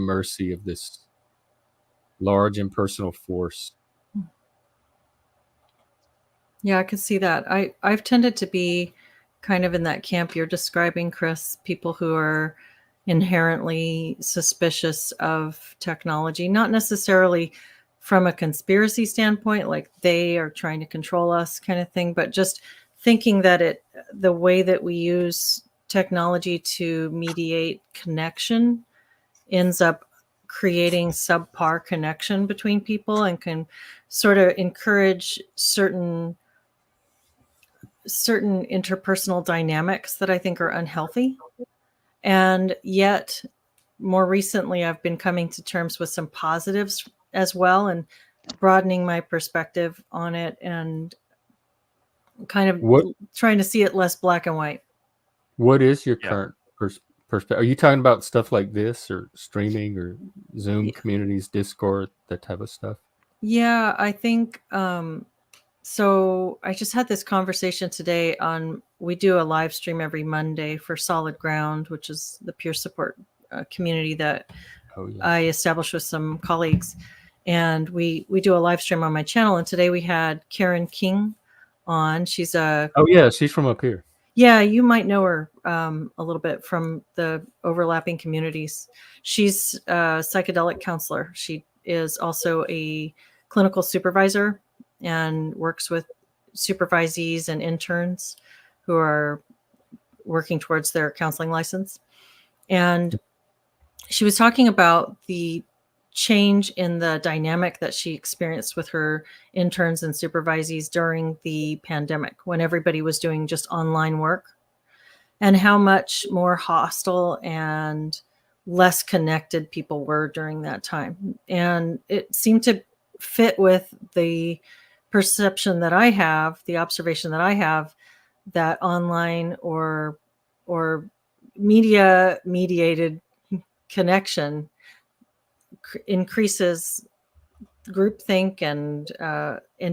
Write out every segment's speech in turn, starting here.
mercy of this large impersonal force. Yeah, I can see that. I've tended to be kind of in that camp you're describing, Chris, people who are inherently suspicious of technology, not necessarily from a conspiracy standpoint, like they are trying to control us kind of thing, but just thinking that the way that we use technology to mediate connection ends up creating subpar connection between people and can sort of encourage certain interpersonal dynamics that I think are unhealthy. And yet, more recently, I've been coming to terms with some positives as well and broadening my perspective on it and kind of trying to see it less black and white. What is your current perspective? Are you talking about stuff like this or streaming or Zoom communities, Discord, that type of stuff? Yeah, I think so. I just had this conversation today we do a live stream every Monday for Solid Ground, which is the peer support community that I established with some colleagues. And we do a live stream on my channel. And today we had Karen King on. She's she's from up here. Yeah, you might know her a little bit from the overlapping communities. She's a psychedelic counselor. She is also a clinical supervisor and works with supervisees and interns who are working towards their counseling license. And she was talking about the change in the dynamic that she experienced with her interns and supervisees during the pandemic when everybody was doing just online work, and how much more hostile and less connected people were during that time. And it seemed to fit with the perception that I have, the observation that I have, that online or media mediated connection increases groupthink and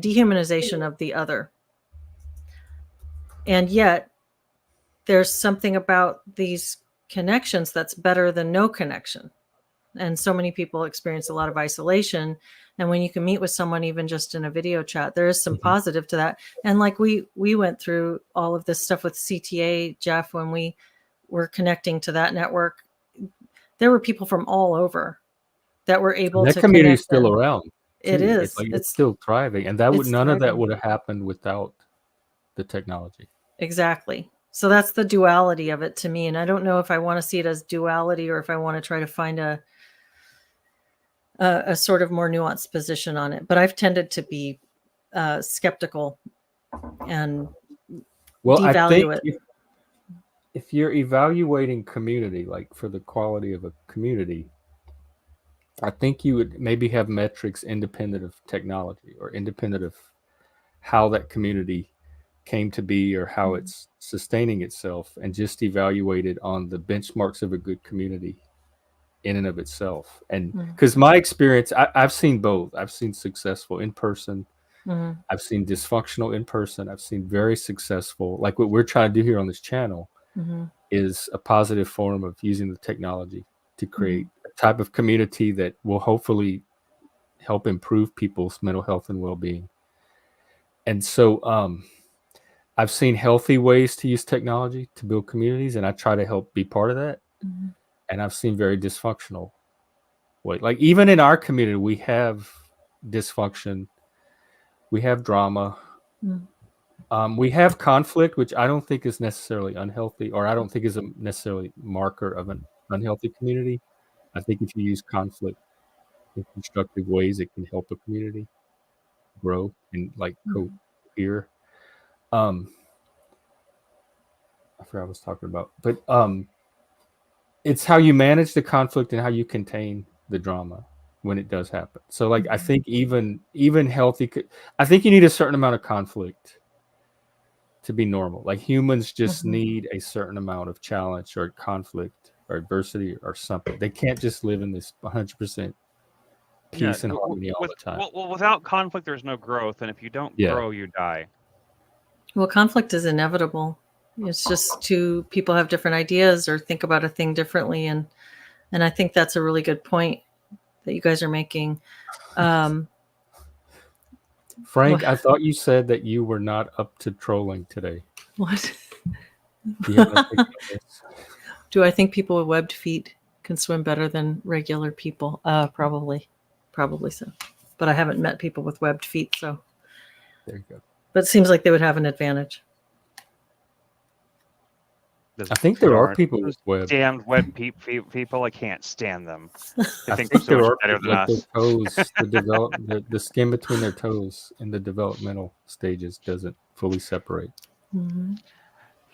dehumanization of the other. And yet there's something about these connections that's better than no connection. And so many people experience a lot of isolation. And when you can meet with someone, even just in a video chat, there is some positive to that. And like we went through all of this stuff with CTA, Jeff, when we were connecting to that network, there were people from all over that were able to connect. That community is still around. It is. It's still thriving. And none of that would have happened without the technology. Exactly. So that's the duality of it to me. And I don't know if I want to see it as duality or if I want to try to find a sort of more nuanced position on it. But I've tended to be skeptical and devalue it. If you're evaluating community, like for the quality of a community, I think you would maybe have metrics independent of technology or independent of how that community came to be or how it's sustaining itself, and just evaluated on the benchmarks of a good community in and of itself. And because my experience, I've seen both. I've seen successful in person. I've seen dysfunctional in person. I've seen very successful, like what we're trying to do here on this channel is a positive form of using the technology to create a type of community that will hopefully help improve people's mental health and well-being. And so I've seen healthy ways to use technology to build communities, and I try to help be part of that. And I've seen very dysfunctional way. Like even in our community, we have dysfunction, we have drama, we have conflict, which I don't think is necessarily unhealthy, or I don't think is a necessarily marker of an unhealthy community. I think if you use conflict in constructive ways, it can help a community grow and like cohere. I forgot what I was talking about, but it's how you manage the conflict and how you contain the drama when it does happen. So like, I think even healthy, I think you need a certain amount of conflict to be normal. Like humans just need a certain amount of challenge or conflict or adversity or something. They can't just live in this 100% peace and harmony all the time. Well, without conflict, there's no growth. And if you don't grow, you die. Well, conflict is inevitable. It's just two people have different ideas or think about a thing differently, and And I think that's a really good point that you guys are making. Frank, What? I thought you said that you were not up to trolling today. What? Do you have an opinion on this? Do I think people with webbed feet can swim better than regular people? Probably so. But I haven't met people with webbed feet, so. There you go. But it seems like they would have an advantage. I think there are people with web. Damned web people. I can't stand them. I think think they're so there much are better people than with their us. toes, the skin between their toes in the developmental stages doesn't fully separate. Mm-hmm.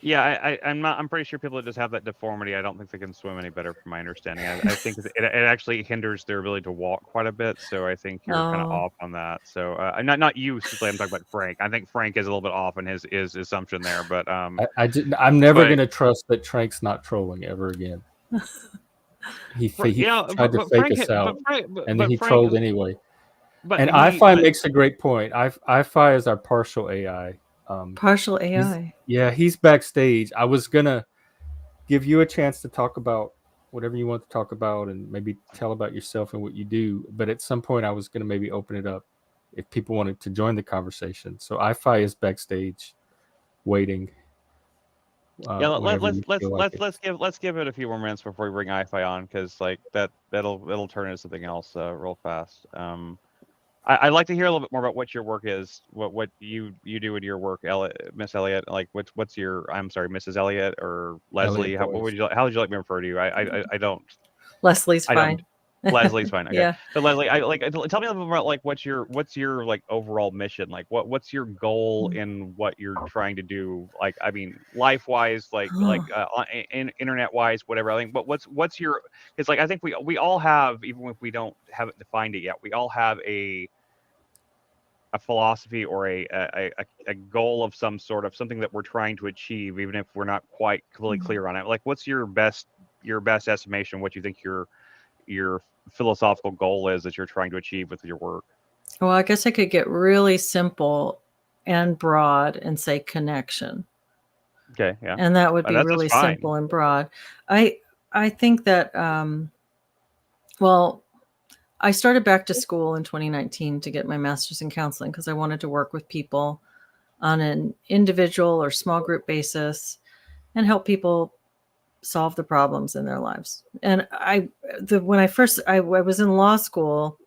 Yeah, I'm pretty sure people that just have that deformity, I don't think they can swim any better from my understanding. I think it actually hinders their ability to walk quite a bit. So I think you're kind of off on that. So not you, specifically, I'm talking about Frank. I think Frank is a little bit off in his assumption there, but I'm never going to trust that Frank's not trolling ever again. He tried to fake us out, and then he trolled anyway. And iFi makes a great point. iFi is our partial AI. Partial AI. He's backstage. I was gonna give you a chance to talk about whatever you want to talk about, and maybe tell about yourself and what you do. But at some point, I was gonna maybe open it up if people wanted to join the conversation. So iFi is backstage, waiting. Let's give it a few more minutes before we bring iFi on, because like that'll turn into something else real fast. I'd like to hear a little bit more about what your work is, what you do in your work, Miss Elliott. Like what's your? I'm sorry, Mrs. Elliott or Leslie. How would you like me to refer to you? I don't. Leslie's fine. Leslie's fine. Okay. Yeah. So Leslie, tell me a little bit about like what's your like overall mission? Like what's your goal in what you're trying to do? Like I mean, life wise, internet wise, whatever. I think. But what's your? It's like I think we all have, even if we don't have it defined it yet, we all have a philosophy or a goal of some sort, of something that we're trying to achieve, even if we're not quite completely clear on it. Like what's your best estimation? What you think your philosophical goal is that you're trying to achieve with your work? Well, I guess I could get really simple and broad and say connection. Okay, yeah. And that would be really simple and broad. I think that, I started back to school in 2019 to get my master's in counseling because I wanted to work with people on an individual or small group basis and help people solve the problems in their lives. And when I was in law school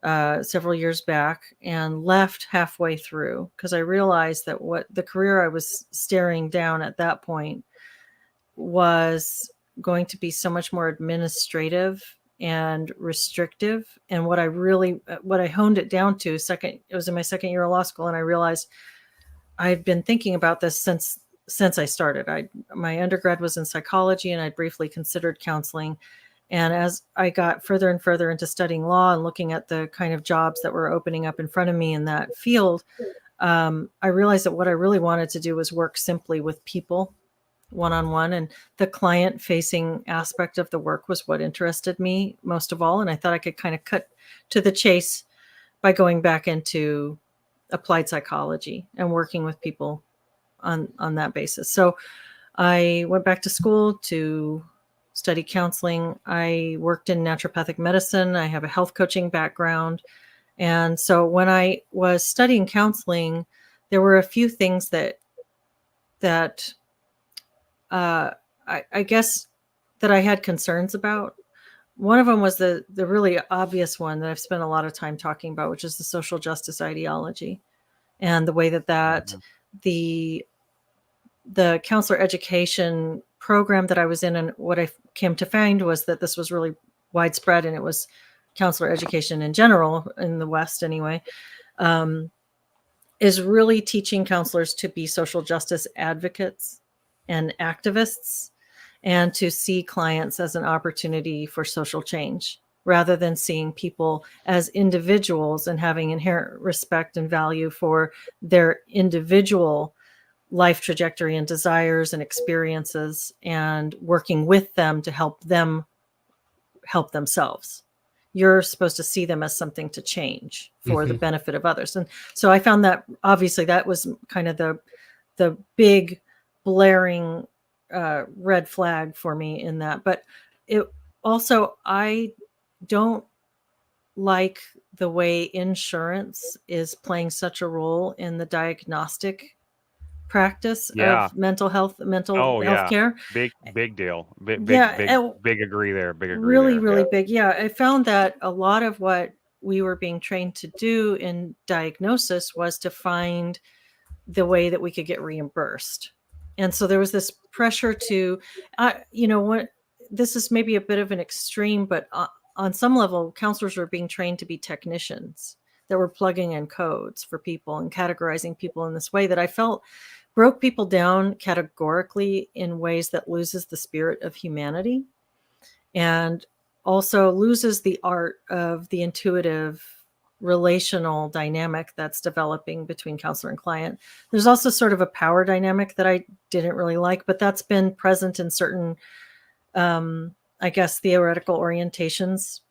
several years back and left halfway through because I realized that what the career I was staring down at that point was going to be so much more administrative and restrictive. And what I honed it down to it was in my second year of law school. And I realized I'd been thinking about this since I started. My undergrad was in psychology, and I briefly considered counseling. And as I got further and further into studying law and looking at the kind of jobs that were opening up in front of me in that field, I realized that what I really wanted to do was work simply with people one-on-one, and the client-facing aspect of the work was what interested me most of all. And I thought I could kind of cut to the chase by going back into applied psychology and working with people on that basis. So I went back to school to study counseling. I worked in naturopathic medicine. I have a health coaching background. And so when I was studying counseling, there were a few things that I guess that I had concerns about. One of them was the really obvious one that I've spent a lot of time talking about, which is the social justice ideology and the way that the counselor education program that I was in, and what I came to find was that this was really widespread, and it was counselor education in general in the West anyway, is really teaching counselors to be social justice advocates and activists, and to see clients as an opportunity for social change rather than seeing people as individuals and having inherent respect and value for their individual life trajectory and desires and experiences, and working with them to help them help themselves. You're supposed to see them as something to change for the benefit of others. And so I found that obviously that was kind of the big blaring red flag for me in that. But also, I don't like the way insurance is playing such a role in the diagnostic practice Yeah. of mental Oh health yeah. care. Big deal. Yeah, Big agree there. Big agree really, there. really Yeah. big. Yeah, I found that a lot of what we were being trained to do in diagnosis was to find the way that we could get reimbursed. And so there was this pressure to, what this is maybe a bit of an extreme, but on some level, counselors were being trained to be technicians that were plugging in codes for people and categorizing people in this way that I felt broke people down categorically in ways that loses the spirit of humanity and also loses the art of the intuitive relational dynamic that's developing between counselor and client. There's also sort of a power dynamic that I didn't really like, but that's been present in certain, I guess, theoretical orientations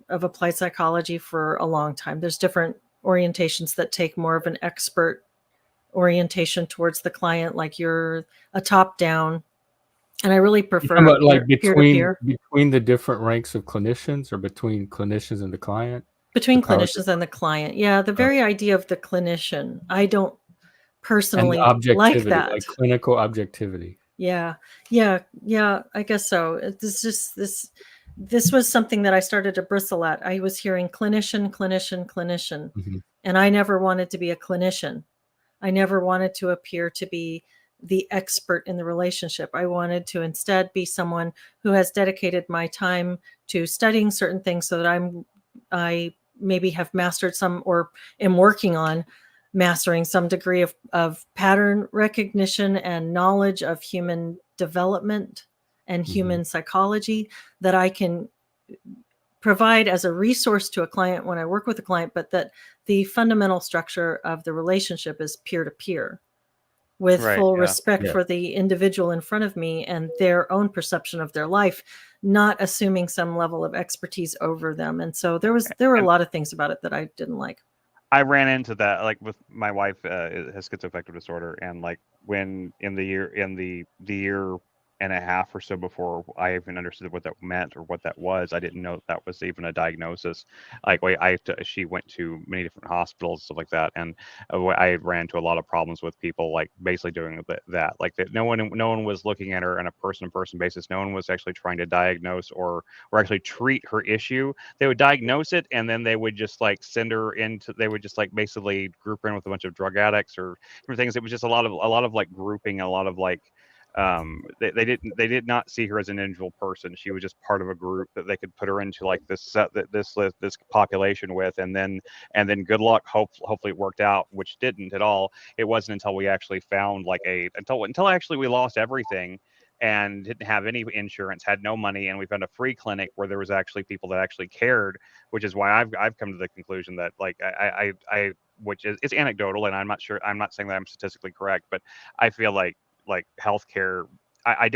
of applied psychology for a long time. There's different orientations that take more of an expert orientation towards the client, like you're a top down. And I really You prefer talking about like peer to peer. between the different ranks of clinicians, or between clinicians and the client? The Between power clinicians and the client. Yeah, the difference. very idea of the clinician, I don't And the personally like objectivity, that. like clinical objectivity. Yeah, yeah, I guess so. This just this was something that I started to bristle at. I was hearing clinician, clinician, clinician, Mhm. and I never wanted to be a clinician. I never wanted to appear to be the expert in the relationship. I wanted to instead be someone who has dedicated my time to studying certain things so that I maybe have mastered some or am working on mastering some degree of pattern recognition and knowledge of human development and Mhm. human psychology that I can provide as a resource to a client when I work with a client, but that the fundamental structure of the relationship is peer to peer with Right. full Yeah. respect Yeah. for the individual in front of me and their own perception of their life, not assuming some level of expertise over them. And so there were a And lot of things about it that I didn't like. I ran into that like with my wife has schizoaffective disorder, and like when in the year and a half or so before I even understood what that meant or what that was, I didn't know that was even a diagnosis. Like she went to many different hospitals, stuff like that, and I ran into a lot of problems with people like basically doing that. Like that, no one was looking at her on a person to person basis. No one was actually trying to diagnose or actually treat her issue. They would diagnose it, and then they would just like send her into, they would just like basically group her in with a bunch of drug addicts or different things. It was just a lot of like grouping, a lot of like they did not see her as an individual person. She was just part of a group that they could put her into like this set that this population with, and then good luck. Hopefully it worked out, which didn't at all. It wasn't until we actually found like until actually we lost everything and didn't have any insurance, had no money, and we found a free clinic where there was actually people that actually cared, which is why I've come to the conclusion that like I which is, it's anecdotal, and I'm not saying that I'm statistically correct, but I feel like healthcare. I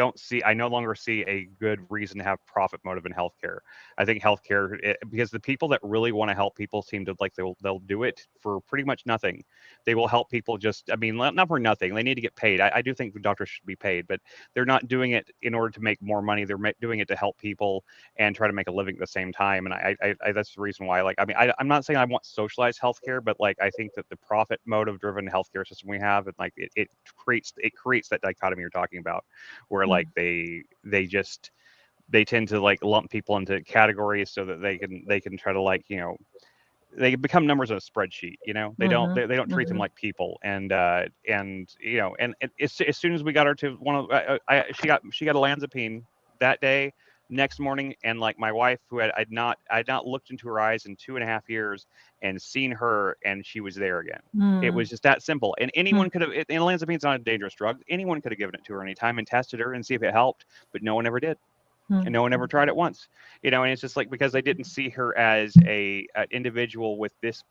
no longer see a good reason to have profit motive in healthcare. I think because the people that really want to help people seem to like they'll do it for pretty much nothing. They will help people just, I mean, not for nothing. They need to get paid. I do think doctors should be paid, but they're not doing it in order to make more money. They're doing it to help people and try to make a living at the same time. And I that's the reason why, like, I mean, I'm not saying I want socialized healthcare, but like, I think that the profit motive driven healthcare system we have, and like, it creates that dichotomy you're talking about, where Mm. like they tend to like lump people into categories so that they can try to like, they become numbers on a spreadsheet. They don't treat them like people. And as soon as we got her to one of she got olanzapine that day, next morning, and like my wife, who I'd not looked into her eyes in 2.5 years and seen her, and she was there again. It was just that simple. And anyone could have, and olanzapine's not a dangerous drug, anyone could have given it to her anytime and tested her and see if it helped, but no one ever did. And no one ever tried it once, and it's just like, because they didn't see her as an individual with this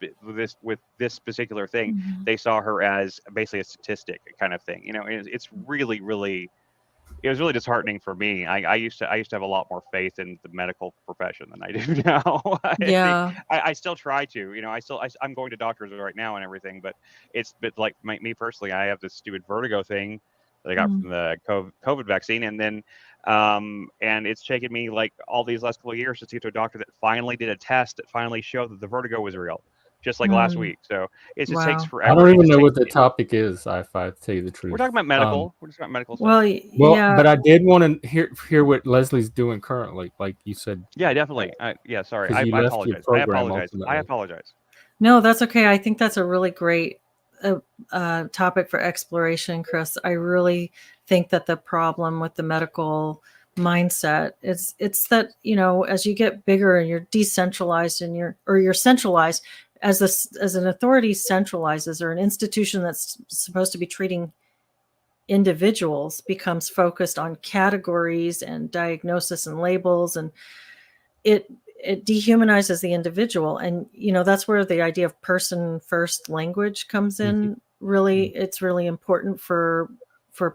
particular thing. They saw her as basically a statistic kind of thing. It's really, really, it was really disheartening for me. I used to have a lot more faith in the medical profession than I do now. Yeah. I still try to, I'm going to doctors right now and everything, but like me personally, I have this stupid vertigo thing that I got from the COVID vaccine, and then And it's taken me like all these last couple of years to see to a doctor that finally did a test that finally showed that the vertigo was real, just like last week. So it just takes Wow. forever. I don't It even just know takes- what the topic is. If I tell you the truth, We're talking about medical. We're just about medical stuff. Well, Well, yeah. but I did want to hear what Leslie's doing currently. Like you said, Yeah, definitely. Yeah, sorry. 'cause I you left your apologize. I program apologize. I ultimately. apologize. No, that's okay. I think that's a really great topic for exploration, Chris. I really think that the problem with the medical mindset is it's that, you know, as you get bigger and you're decentralized and you're centralized, as an authority centralizes, or an institution that's supposed to be treating individuals becomes focused on categories and diagnosis and labels, and it dehumanizes the individual. And you know, that's where the idea of person first language comes in. Really, it's really important for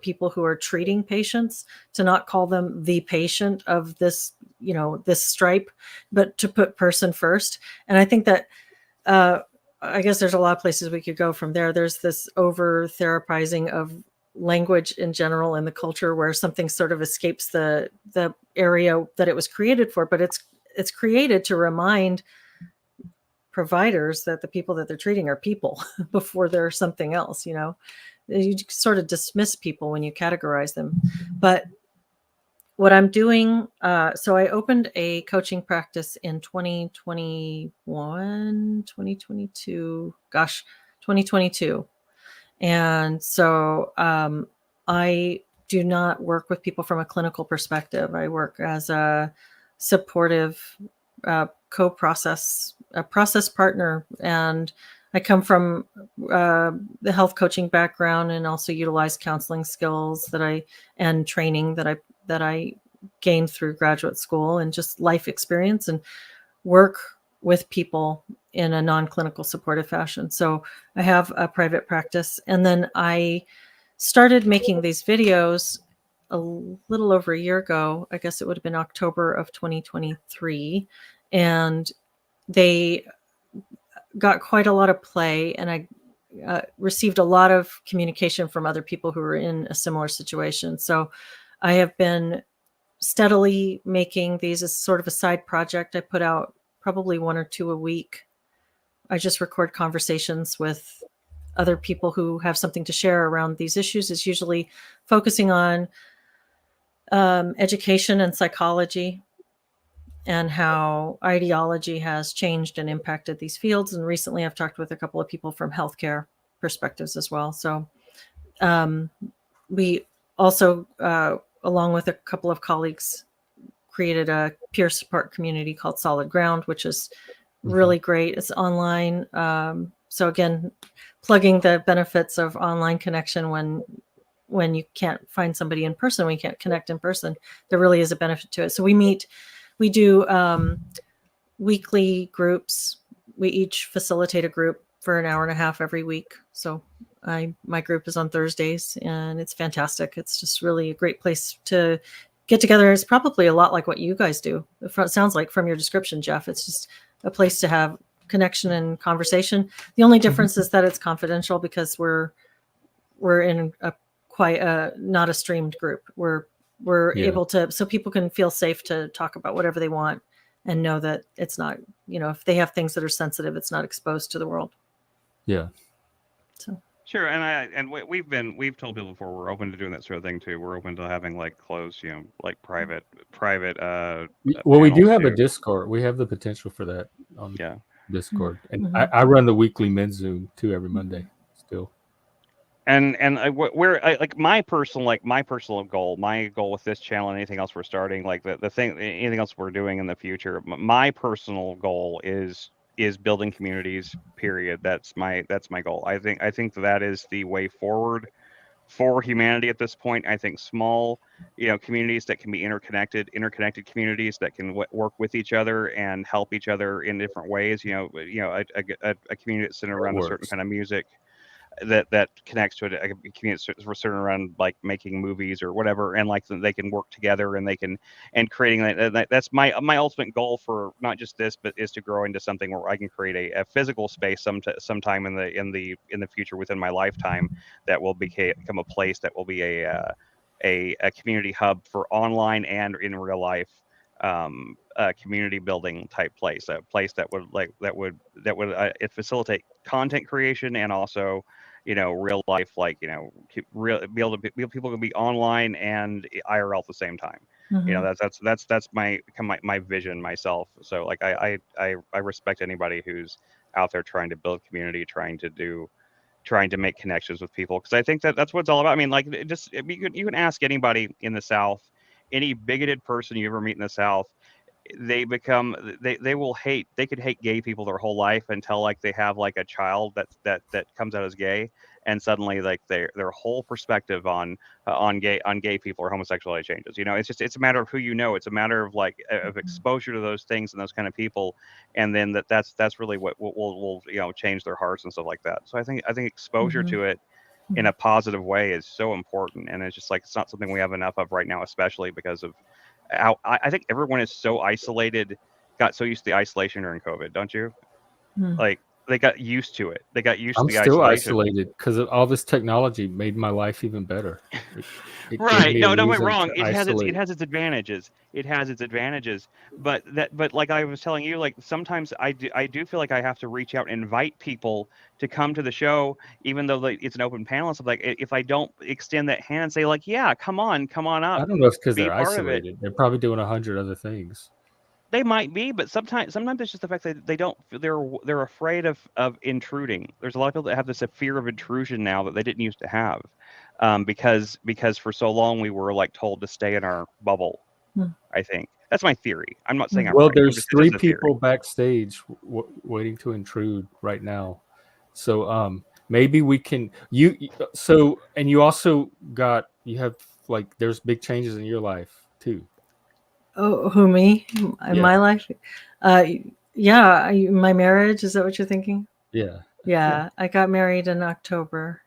people who are treating patients to not call them the patient of this, you know, this stripe, but to put person first. And I think that I guess there's a lot of places we could go from there. There's this over therapizing of language in general in the culture, where something sort of escapes the area that it was created for, but it's created to remind providers that the people that they're treating are people before they're something else. You know, you sort of dismiss people when you categorize them. But what I'm doing, so I opened a coaching practice in 2022. And so I do not work with people from a clinical perspective. I work as a supportive process partner. And I come from the health coaching background, and also utilize counseling skills and training that I gained through graduate school, and just life experience, and work with people in a non-clinical supportive fashion. So I have a private practice, and then I started making these videos a little over a year ago. I guess it would have been October of 2023, and they got quite a lot of play, and I received a lot of communication from other people who were in a similar situation. So I have been steadily making these as sort of a side project. I put out probably 1 or 2 a week. I just record conversations with other people who have something to share around these issues. It's usually focusing on education and psychology, and how ideology has changed and impacted these fields. And recently I've talked with a couple of people from healthcare perspectives as well. So we also, along with a couple of colleagues, created a peer support community called Solid Ground, which is really great. It's online. So again, plugging the benefits of online connection when you can't find somebody in person, when you can't connect in person, there really is a benefit to it. So we do weekly groups. We each facilitate a group for an hour and a half every week. So my group is on Thursdays, and it's fantastic. It's just really a great place to get together. It's probably a lot like what you guys do. It sounds like from your description, Jeff. It's just a place to have connection and conversation. The only difference is that it's confidential, because we're in a not a streamed group. We're able to, so people can feel safe to talk about whatever they want, and know that it's not, you know, if they have things that are sensitive, it's not exposed to the world. Yeah. So Sure, and we've told people before, we're open to doing that sort of thing too. We're open to having like closed, you know, like private. Well, we do panels have a too. Discord. We have the potential for that on Yeah. Discord, and Mhm. I run the weekly men's Zoom too every Monday still. And like my personal goal, my goal with this channel and anything else we're starting, like the thing, anything else we're doing in the future, my personal goal is building communities. Period. That's my goal. I think that is the way forward for humanity at this point. I think small, you know, communities that can be interconnected communities that can work with each other and help each other in different ways. You know, a community that's centered around a certain Works. kind of music that connects to a community centered around like making movies or whatever, and like they can work together and they can, and creating that's my ultimate goal for not just this, but is to grow into something where I can create a physical space sometime in the future within my lifetime that will become a place that will be a a community hub for online and in real life community building type place, a place that would it facilitate content creation and also real life, like people can be online and IRL at the same time. Mhm. That's my vision myself. So like I respect anybody who's out there trying to build community, trying to make connections with people, because I think that's what it's all about. I mean, like, you can ask anybody in the South, any bigoted person you ever meet in the South, they will hate, they could hate gay people their whole life until like they have like a child that comes out as gay, and suddenly like their whole perspective on gay people or homosexuality changes. It's a matter of who you know. It's a matter of like of exposure to those things and those kind of people, and then that's really what will change their hearts and stuff like that. So I think exposure Mhm. to it in a positive way is so important, and it's just like it's not something we have enough of right now, especially because of how I think everyone is so isolated, got so used to the isolation during COVID, don't you? Mm. Like they got used to it. They got used to I'm the still isolation. isolated because all this technology made my life even better. It gave Right. me a No, don't get me reason wrong. to It has isolate. its advantages. It has its advantages. But like I was telling you, like sometimes I do feel like I have to reach out and invite people to come to the show, even though like it's an open panel and stuff. Like if I don't extend that hand and say like, yeah, come on I up, don't know if it's because be they're part of it. isolated. They're probably doing 100 other things. They might be, but sometimes it's just the fact that they don't. They're afraid of intruding. There's a lot of people that have this fear of intrusion now that they didn't used to have, because for so long we were like told to stay in our bubble. Hmm. I think that's my theory. I'm not saying I'm Well, right. there's It's just 3 a theory. people backstage waiting to intrude right now. So maybe we can and you also you have like there's big changes in your life too. Oh, who, me? In Yeah. my life? Uh, yeah, my marriage. Is that what you're thinking? Yeah. Yeah, I got married in October.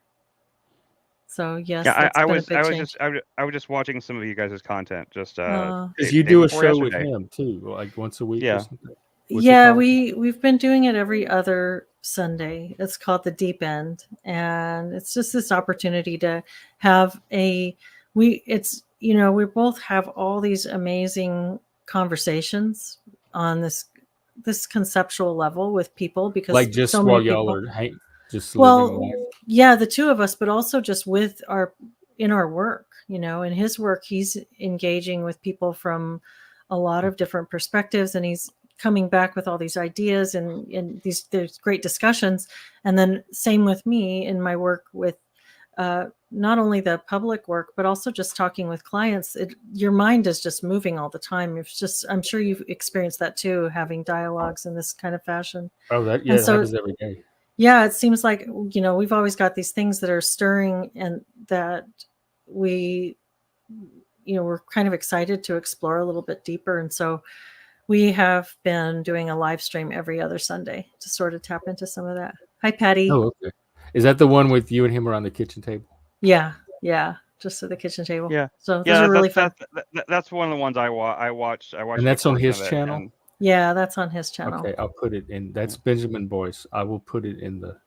So yes, Yeah, that's I been a was big change. I was just watching some of you guys' content just Because day, you day do a before show with yesterday. him too, like once a week or Yeah. something. What's it Yeah, called? we've been doing it every other Sunday. It's called The Deep End, and it's just this opportunity to have we both have all these amazing conversations on this conceptual level with people, because Like just so many while y'all people. are just living Well, life. yeah, the two of us, but also just in our work, in his work, he's engaging with people from a lot of different perspectives, and he's coming back with all these ideas and there's great discussions. And then same with me in my work with not only the public work, but also just talking with clients. Your mind is just moving all the time. I'm sure you've experienced that too, having dialogues in this kind of fashion. Oh, And it so happens every day. yeah, it seems like, we've always got these things that are stirring and that we, we're kind of excited to explore a little bit deeper. And so we have been doing a live stream every other Sunday to sort of tap into some of that. Hi, Patty. Oh, okay. Is that the one with you and him around the kitchen table? Yeah. Yeah. Just at the kitchen table. Yeah. So those Yeah, are really fun. that's one of the ones I watched. I watched And a that's on portion his of it, channel? and Yeah, that's on his channel. Okay, I'll put it in. That's Benjamin Boyce. I will put it in the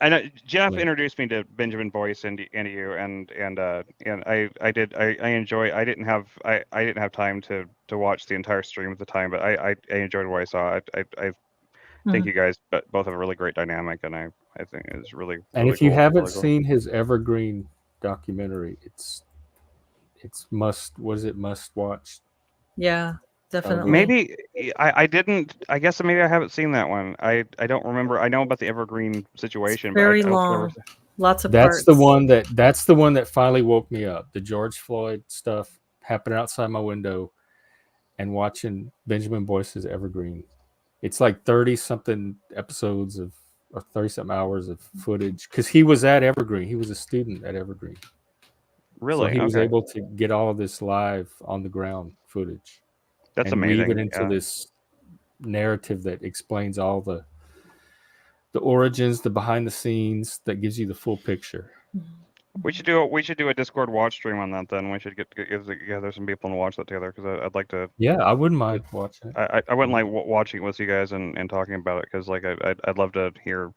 I know Jeff link. introduced me to Benjamin Boyce and you, and I enjoy. I didn't have time to watch the entire stream at the time, but I enjoyed what I saw. I think you guys both have a really great dynamic, and I think it's really And really if you cool. haven't Really cool. seen his Evergreen documentary, it's must watch. Yeah, definitely. Maybe I didn't. I guess maybe I haven't seen that one. I don't remember. I know about the Evergreen situation, It's very but I don't long. remember. Lots of That's parts. the one that finally woke me up. The George Floyd stuff happening outside my window and watching Benjamin Boyce's Evergreen. It's like 30 something episodes or 30 something hours of footage, because he was at Evergreen. He was a student at Evergreen. Really? So he was Okay. able to get all of this live on the ground footage. That's and amazing. weave it into this narrative that explains all the origins, the behind the scenes, that gives you the full picture. We should do a Discord watch stream on that. Then we should get together some people and watch that together, because I'd like to. Yeah, I wouldn't mind watching it. I wouldn't like watching it with you guys and talking about it, because like I'd love to hear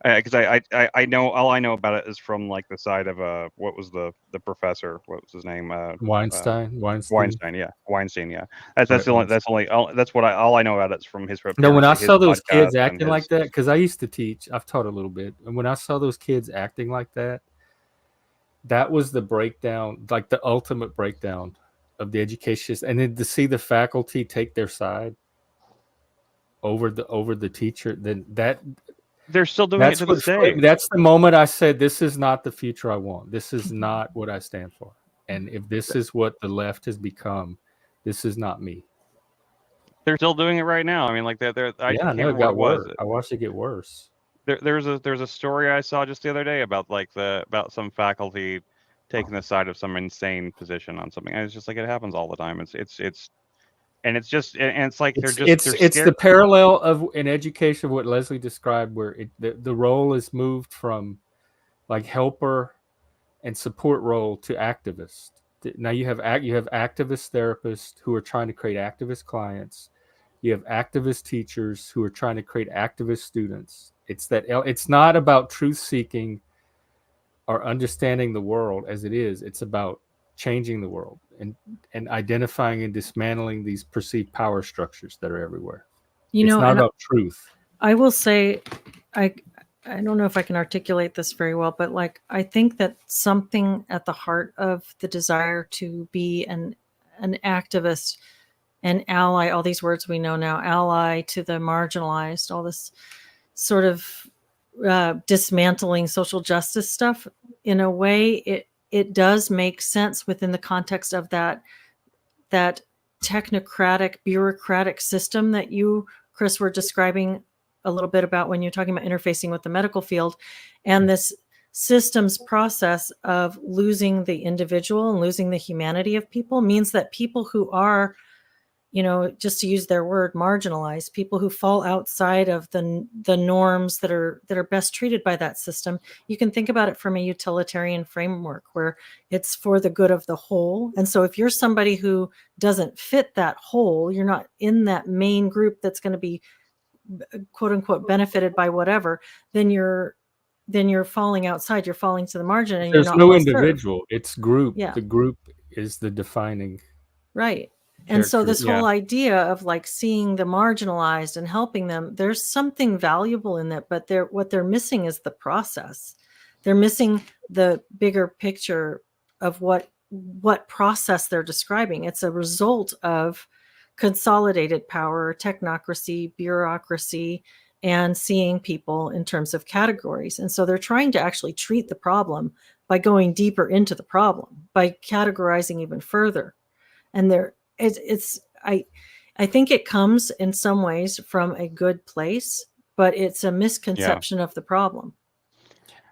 because I know all I know about it is from like the side of what was the professor, what was his name, Weinstein. Weinstein, yeah, Weinstein, yeah. That's Right, the only Weinstein. that's what all I know about it's from his No, when I appearance, his saw those podcast kids and acting like his. that, because I used to teach, I've taught a little bit, and when I saw those kids acting like that, that was the breakdown, like the ultimate breakdown of the education. And then to see the faculty take their side over the teacher, then They're still doing it that's to what this day. that's the moment I said, this is not the future I want. This is not what I stand for. And if this is what the left has become, this is not me. They're still doing it right now. I mean, like I Yeah, can't no, it remember what got it was. worse. I watched it get worse. There's a story I saw just the other day about like about some faculty taking the side of some insane position on something. And it's just like it happens all the time. It's and it's just and it's like they're It's scared. the parallel of in education what Leslie described, where the role is moved from like helper and support role to activist. Now you have activist therapists who are trying to create activist clients. You have activist teachers who are trying to create activist students. It's not about truth seeking or understanding the world as it is. It's about changing the world and identifying and dismantling these perceived power structures that are everywhere. You It's know, not and about truth. I will say, I I don't know if I can articulate this very well, but like I think that something at the heart of the desire to be an activist, an ally, all these words we know now, ally to the marginalized, all this sort of dismantling social justice stuff, in a way, it does make sense within the context of that technocratic, bureaucratic system that you, Chris, were describing a little bit about when you're talking about interfacing with the medical field, and this systems process of losing the individual and losing the humanity of people means that people who are, just to use their word, marginalized, people who fall outside of the norms that are best treated by that system. You can think about it from a utilitarian framework where it's for the good of the whole. And so if you're somebody who doesn't fit that whole, you're not in that main group that's going to be quote unquote benefited by whatever, then you're falling outside, you're falling to the margin, and you're There's not no well served. individual. It's group. Yeah. The group is the defining Right. And so this character. whole idea of like seeing the marginalized and helping them, there's something valuable in that, but what they're missing is the process. They're missing the bigger picture of what process they're describing. It's a result of consolidated power, technocracy, bureaucracy, and seeing people in terms of categories. And so they're trying to actually treat the problem by going deeper into the problem, by categorizing even further. And I think it comes in some ways from a good place, but it's a misconception of the problem.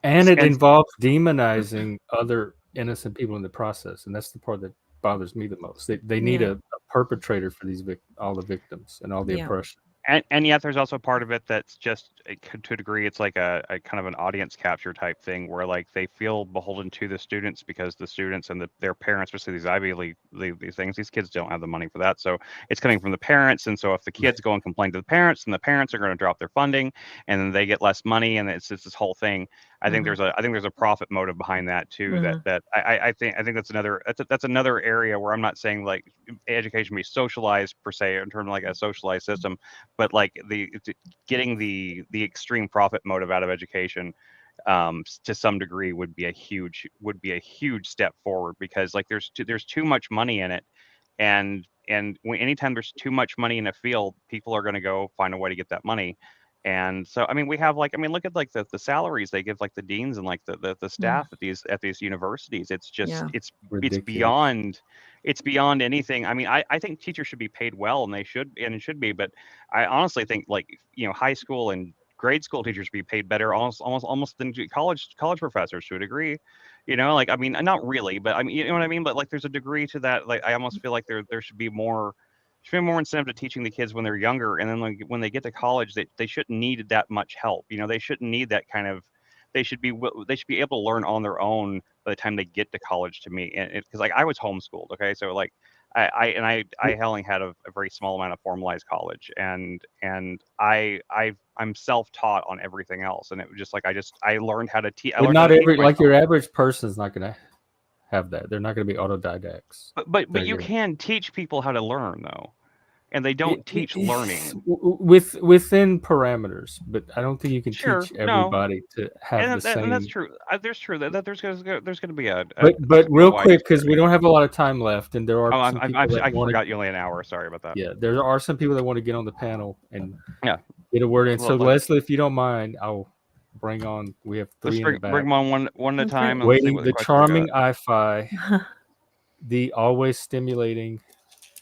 And it involves demonizing other innocent people in the process, and that's the part that bothers me the most. They need a perpetrator for these all the victims and all the oppression. And yet there's also part of it that's just to a degree it's like a kind of an audience capture type thing where like they feel beholden to the students because the students and their parents, especially these Ivy League these things, these kids don't have the money for that, so it's coming from the parents. And so if the kids go and complain to the parents, then the parents are going to drop their funding and then they get less money, and it's just this whole thing. I think there's a profit motive behind that too. That I think that's another area where I'm not saying like education be socialized per se in terms of like a socialized system, but like getting the extreme profit motive out of education to some degree would be a huge step forward, because like there's too much money in it, and anytime there's too much money in a field, people are going to go find a way to get that money. And so I mean we have like, I mean look at like the salaries they give like the deans and like the staff at these universities. It's just it's beyond anything. I mean I think teachers should be paid well, and it should be, but I honestly think like high school and grade school teachers should be paid better almost than college professors to a degree. Like I mean not really, but I mean you know what I mean, but like there's a degree to that. Like I almost feel like there should be more incentive to teaching the kids when they're younger, and then like when they get to college they shouldn't need that much help. They shouldn't need that kind of, they should be able to learn on their own by the time they get to college, to me. And because like I was homeschooled, okay, so like I only had a very small amount of formalized college, and I'm self-taught on everything else, and it was just like I learned how to teach. I But learned how not to teach every like myself. your average person is not going to have that. They're not going to be autodidacts. But They're you gonna- can teach people how to learn though, and they don't teach learning. within parameters. But I don't think you can Sure, teach no, everybody to have the and that's same. true. There's true that there's going to be a But there's gonna be a real wide quick, because we disparity. don't have a lot of time left, and there are Oh, some people that I want to. forgot you only an hour. Sorry about that. Yeah, there are some people that want to get on the panel and Yeah. get a word in. So Well, Leslie, if you don't mind, I'll bring on. We have let's 3 in the back. bring them on one at a That's time. great. And let's see Waiting, what the questions we got. charming iFi, the always stimulating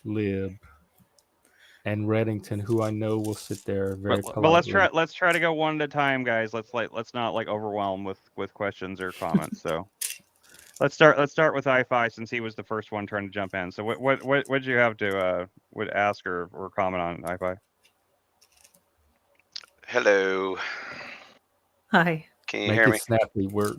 Lib, and Reddington, who I know will sit there very politely. But let's try to go one at a time, guys. Let's not like overwhelm with questions or comments. So let's start with iFi, since he was the first one trying to jump in. So what did you have to would ask or comment on iFi? Hello. Hi. Can you Make hear it me? snappy. We're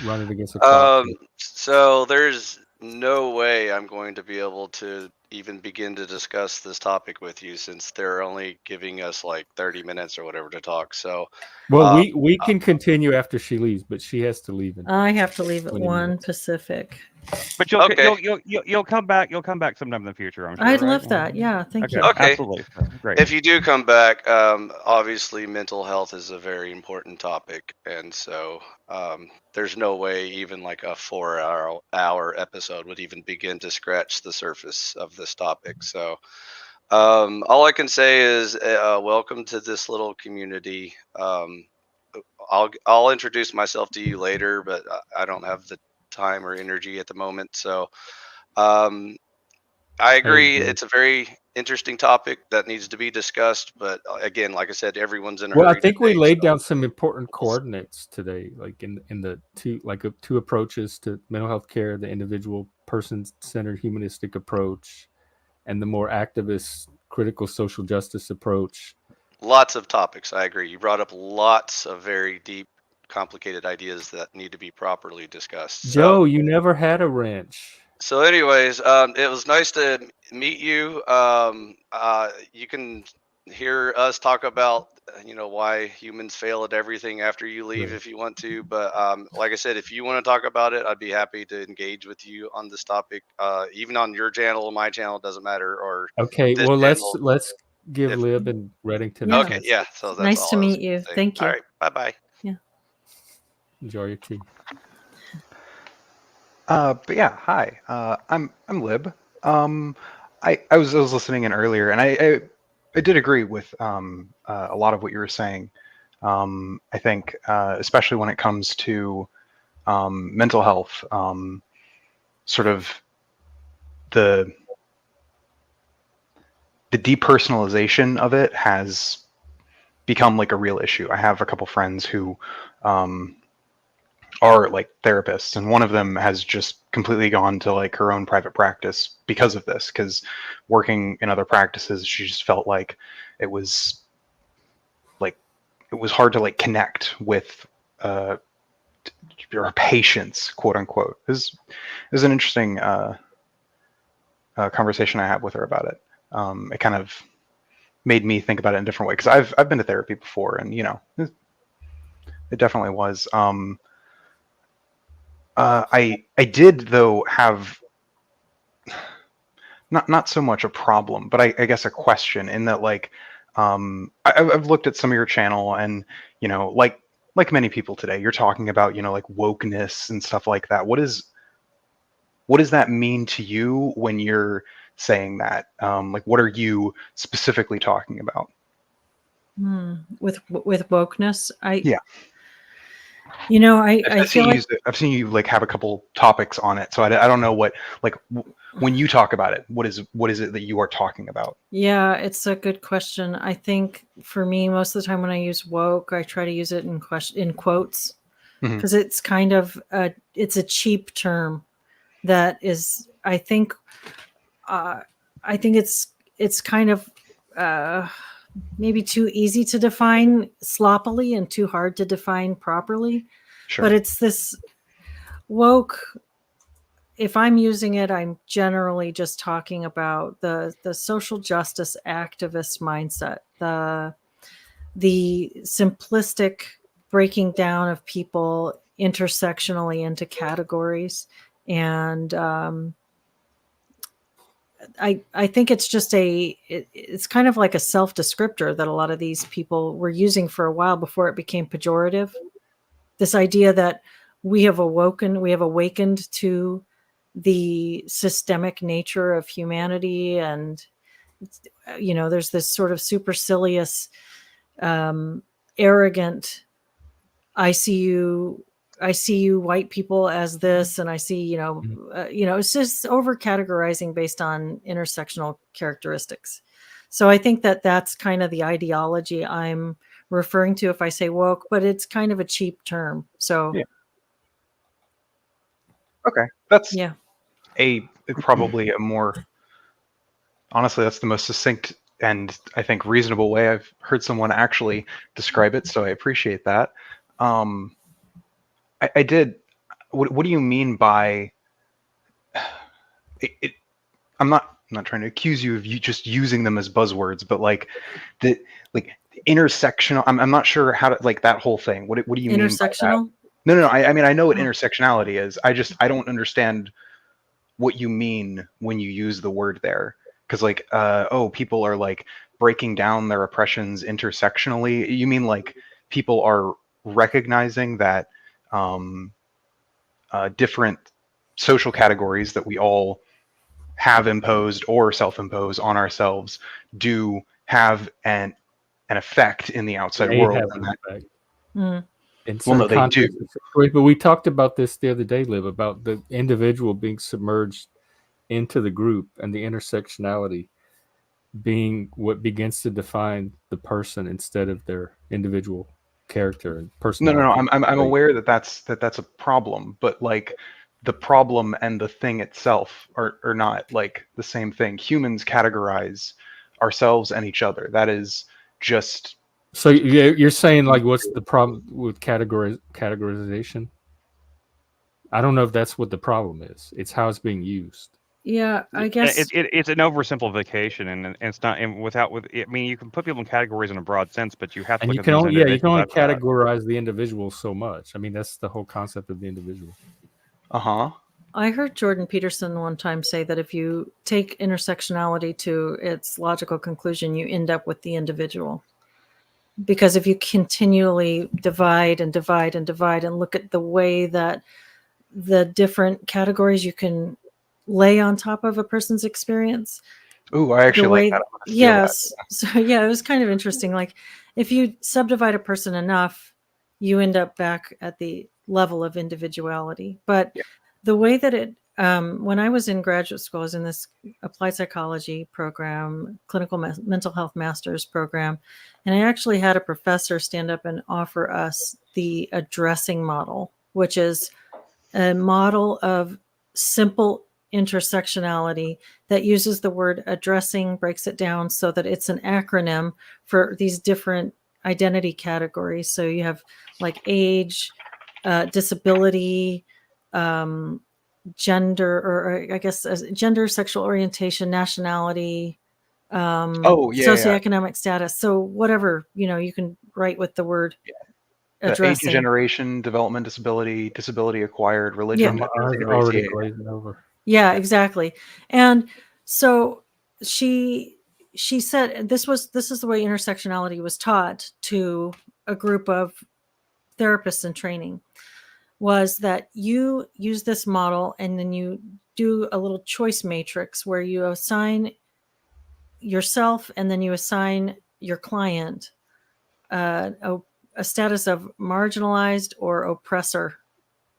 running against the clock. So there's no way I'm going to be able to even begin to discuss this topic with you, since they're only giving us like 30 minutes or whatever to talk. So Well, we can continue after she leaves, but she has to leave. I have to leave at 20 1 minutes. Pacific. But you'll come back. You'll come back sometime in the future. I'm sure. I'd right? love that. Yeah, thank you. Okay. Absolutely. Great. if you do come back, obviously mental health is a very important topic, and so there's no way even like a 4-hour episode would even begin to scratch the surface of this topic. So all I can say is welcome to this little community. I'll introduce myself to you later, but I don't have the time or energy at the moment. So I agree. Hey, It's a very interesting topic that needs to be discussed. But again, like I said, everyone's in a Well, I hurry think we today, laid so- down some important coordinates today, like in the two approaches to mental health care: the individual person-centered humanistic approach, and the more activist critical social justice approach. Lots of topics. I agree. You brought up lots of very deep, complicated ideas that need to be properly discussed. Joe, you never had a wrench. So anyways, it was nice to meet you. You can hear us talk about, why humans fail at everything after you leave Right. if you want to. But like I said, if you want to talk about it, I'd be happy to engage with you on this topic, even on your channel or my channel, doesn't matter. Or Okay, this well channel, let's give if- Lib and Reddington. Yeah. a okay, chance. yeah. So that's Nice all to I was meet you. gonna say. Thank you. All right, bye. Enjoy your tea. But yeah, hi. I'm Lib. I was listening in earlier, and I did agree with a lot of what you were saying. I think especially when it comes to mental health, sort of the depersonalization of it has become like a real issue. I have a couple friends who are like therapists, and one of them has just completely gone to like her own private practice because of this, because working in other practices, she just felt like it was hard to like connect with your patients, quote unquote. It was an interesting conversation I had with her about it. It kind of made me think about it in a different way, because I've been to therapy before, and it definitely was. I did though have not so much a problem, but I guess a question, in that like I've looked at some of your channel, and like many people today, you're talking about like wokeness and stuff like that. What does that mean to you when you're saying that? Like, what are you specifically talking about? With wokeness, Yeah. I I've feel seen like I've seen you like have a couple topics on it, so I don't know what like when you talk about it, what is it that you are talking about? yeah, it's a good question. I think for me, most of the time when I use woke, I try to use it in quotes, Mhm. because it's kind of it's a cheap term that is, I think it's kind of maybe too easy to define sloppily and too hard to define properly. Sure. But it's this woke. if I'm using it, I'm generally just talking about the social justice activist mindset, the simplistic breaking down of people intersectionally into categories. And I think it's just it's kind of like a self descriptor that a lot of these people were using for a while before it became pejorative. This idea that we have awakened to the systemic nature of humanity, and there's this sort of supercilious, arrogant, I see you white people as this, and I see it's just over categorizing based on intersectional characteristics. So I think that that's kind of the ideology I'm referring to if I say woke, but it's kind of a cheap term. So Yeah. Okay, that's yeah. probably a more, honestly, that's the most succinct and I think reasonable way I've heard someone actually describe it. So I appreciate that. I did. What do you mean by it? I'm not trying to accuse you of just using them as buzzwords, but like the intersectional. I'm not sure how to, like, that whole thing. What do you mean by that? Intersectional? No. I mean, I know what Oh. intersectionality is. I don't understand what you mean when you use the word there. Because like, people are like breaking down their oppressions intersectionally. You mean like people are recognizing that different social categories that we all have imposed or self-impose on ourselves do have an effect in the outside They world. have And an that, effect. Mm. In well, certain no, they do. contexts, but we talked about this the other day, Liv, about the individual being submerged into the group and the intersectionality being what begins to define the person instead of their individual character and No. personality. I'm aware that that's a problem, but like the problem and the thing itself are not like the same thing. Humans categorize ourselves and each other. That is just. So you're saying, like, what's the problem with categorization? I don't know if that's what the problem is. It's how it's being used. Yeah, I guess. It's an oversimplification, and it's not. And I mean, you can put people in categories in a broad sense, but you have to And look you at can these only individuals after that. categorize the individual so much. I mean, that's the whole concept of the individual. I heard Jordan Peterson one time say that if you take intersectionality to its logical conclusion, you end up with the individual. Because if you continually divide and divide and divide and look at the way that the different categories you can lay on top of a person's experience. Ooh, I actually like that. I'm gonna steal Yes. that. So yeah, it was kind of interesting. Like if you subdivide a person enough, you end up back at the level of individuality. But Yeah. the way that when I was in graduate school, I was in this applied psychology program, clinical mental health master's program. And I actually had a professor stand up and offer us the addressing model, which is a model of simple intersectionality that uses the word addressing, breaks it down so that it's an acronym for these different identity categories. So you have like age, disability, gender, or I guess gender, sexual orientation, nationality, socioeconomic status. So whatever, you can write with the word addressing. Age and generation, development disability, disability acquired, religion. Yeah. Already glazing over. Yeah, exactly. And so she said this is the way intersectionality was taught to a group of therapists in training, was that you use this model and then you do a little choice matrix where you assign yourself and then you assign your client a status of marginalized or oppressor,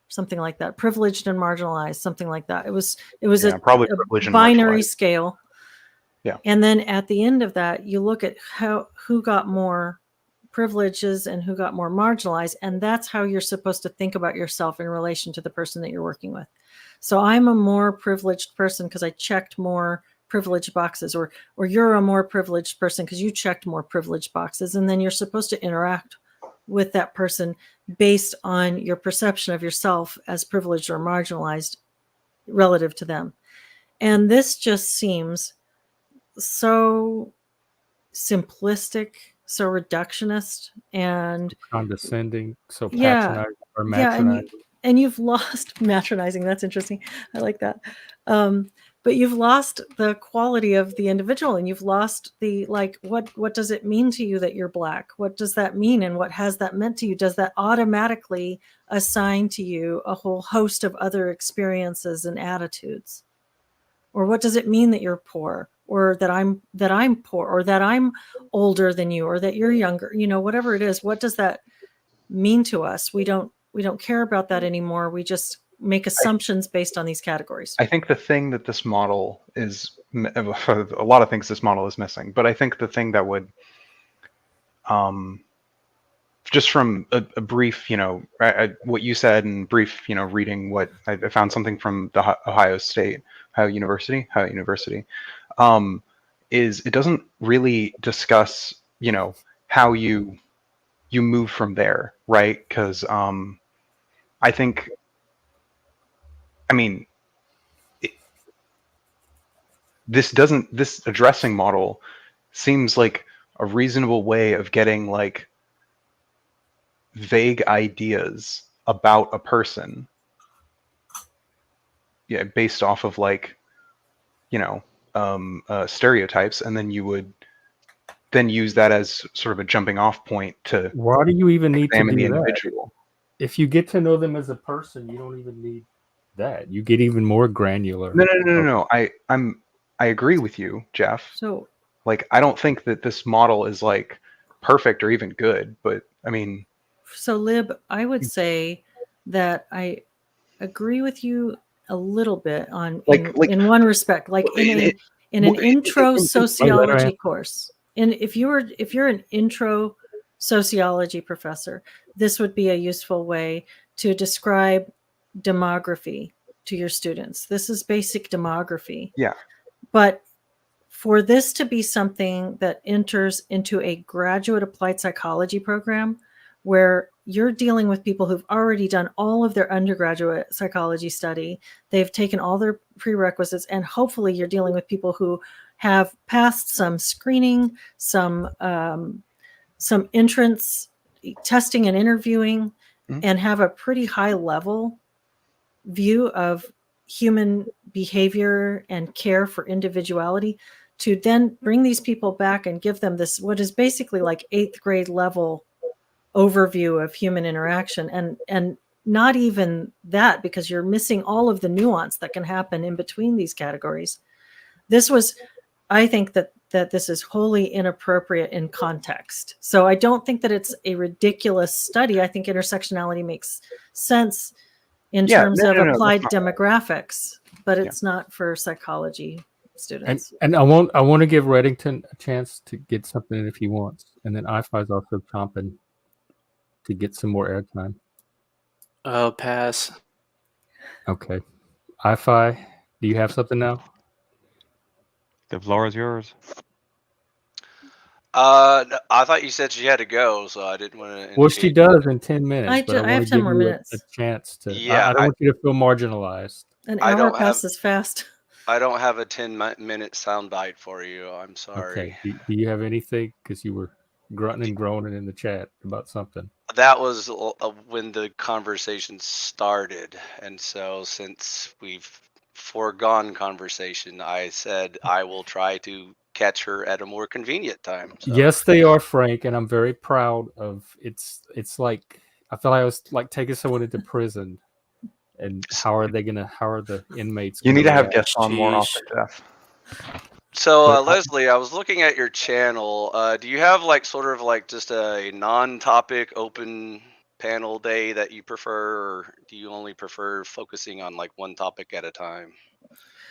something like that, privileged and marginalized, something like that. It was probably a binary scale. Yeah. And then at the end of that, you look at who got more privileges and who got more marginalized. And that's how you're supposed to think about yourself in relation to the person that you're working with. So I'm a more privileged person because I checked more privileged boxes, or you're a more privileged person because you checked more privileged boxes. And then you're supposed to interact with that person based on your perception of yourself as privileged or marginalized relative to them. And this just seems so simplistic, so reductionist, and Condescending, so yeah, patronizing or yeah, matronizing. and you've lost matronizing. That's interesting. I like that. But you've lost the quality of the individual, and you've lost the, like, what does it mean to you that you're Black? What does that mean, and what has that meant to you? Does that automatically assign to you a whole host of other experiences and attitudes? Or what does it mean that you're poor, or that I'm poor, or that I'm older than you, or that you're younger? You know, whatever it is, what does that mean to us? We don't care about that anymore. We just make assumptions based on these categories. I think the thing that this model is, a lot of things this model is missing, but I think the thing that would, just from a brief, what you said, and brief, reading what I found something from the Ohio University, is it doesn't really discuss, how you move from there, right? Because I think, this addressing model seems like a reasonable way of getting like vague ideas about a person, based off of like, stereotypes, and then you would then use that as sort of a jumping off point to Why do you even need to examine the do that? individual. If you get to know them as a person, you don't even need that. You get even more granular. No. I agree with you, Jeff. So, Like, I don't think that this model is like perfect or even good, but so Lib, I would say that I agree with you a little bit on in one respect, like in an intro sociology course. And if you're an intro sociology professor, this would be a useful way to describe demography to your students. This is basic demography. Yeah. But for this to be something that enters into a graduate applied psychology program, where you're dealing with people who've already done all of their undergraduate psychology study, they've taken all their prerequisites, and hopefully you're dealing with people who have passed some screening, some entrance testing and interviewing, and have a pretty high level view of human behavior and care for individuality, to then bring these people back and give them this, what is basically like 8th grade level overview of human interaction, and not even that, because you're missing all of the nuance that can happen in between these categories. I think that this is wholly inappropriate in context. So I don't think that it's a ridiculous study. I think intersectionality makes sense in terms of applied demographics, but it's not for psychology students. And I want to give Reddington a chance to get something in if he wants, and then IFI is also chomping to get some more airtime. Oh, pass. Okay, IFI, do you have something now? The floor is yours. I thought you said she had to go, so I didn't want to. Well, she does in 10 minutes. I have 10 more minutes. A chance to. Yeah, I don't want you to feel marginalized. An hour passes fast. I don't have a 10-minute soundbite for you. I'm sorry. Okay. Do you have anything? Because you were grunting and groaning in the chat about something. That was when the conversation started, and so since we've foregone conversation, I said I will try to catch her at a more convenient time. So. Yes, they are, Frank, and I'm very proud of it's like I feel like I was like taking someone into prison, and how are the inmates? You need to have guests on more often, Jeff. So Leslie, I was looking at your channel. Do you have like sort of like just a non-topic open panel day that you prefer, or do you only prefer focusing on like one topic at a time?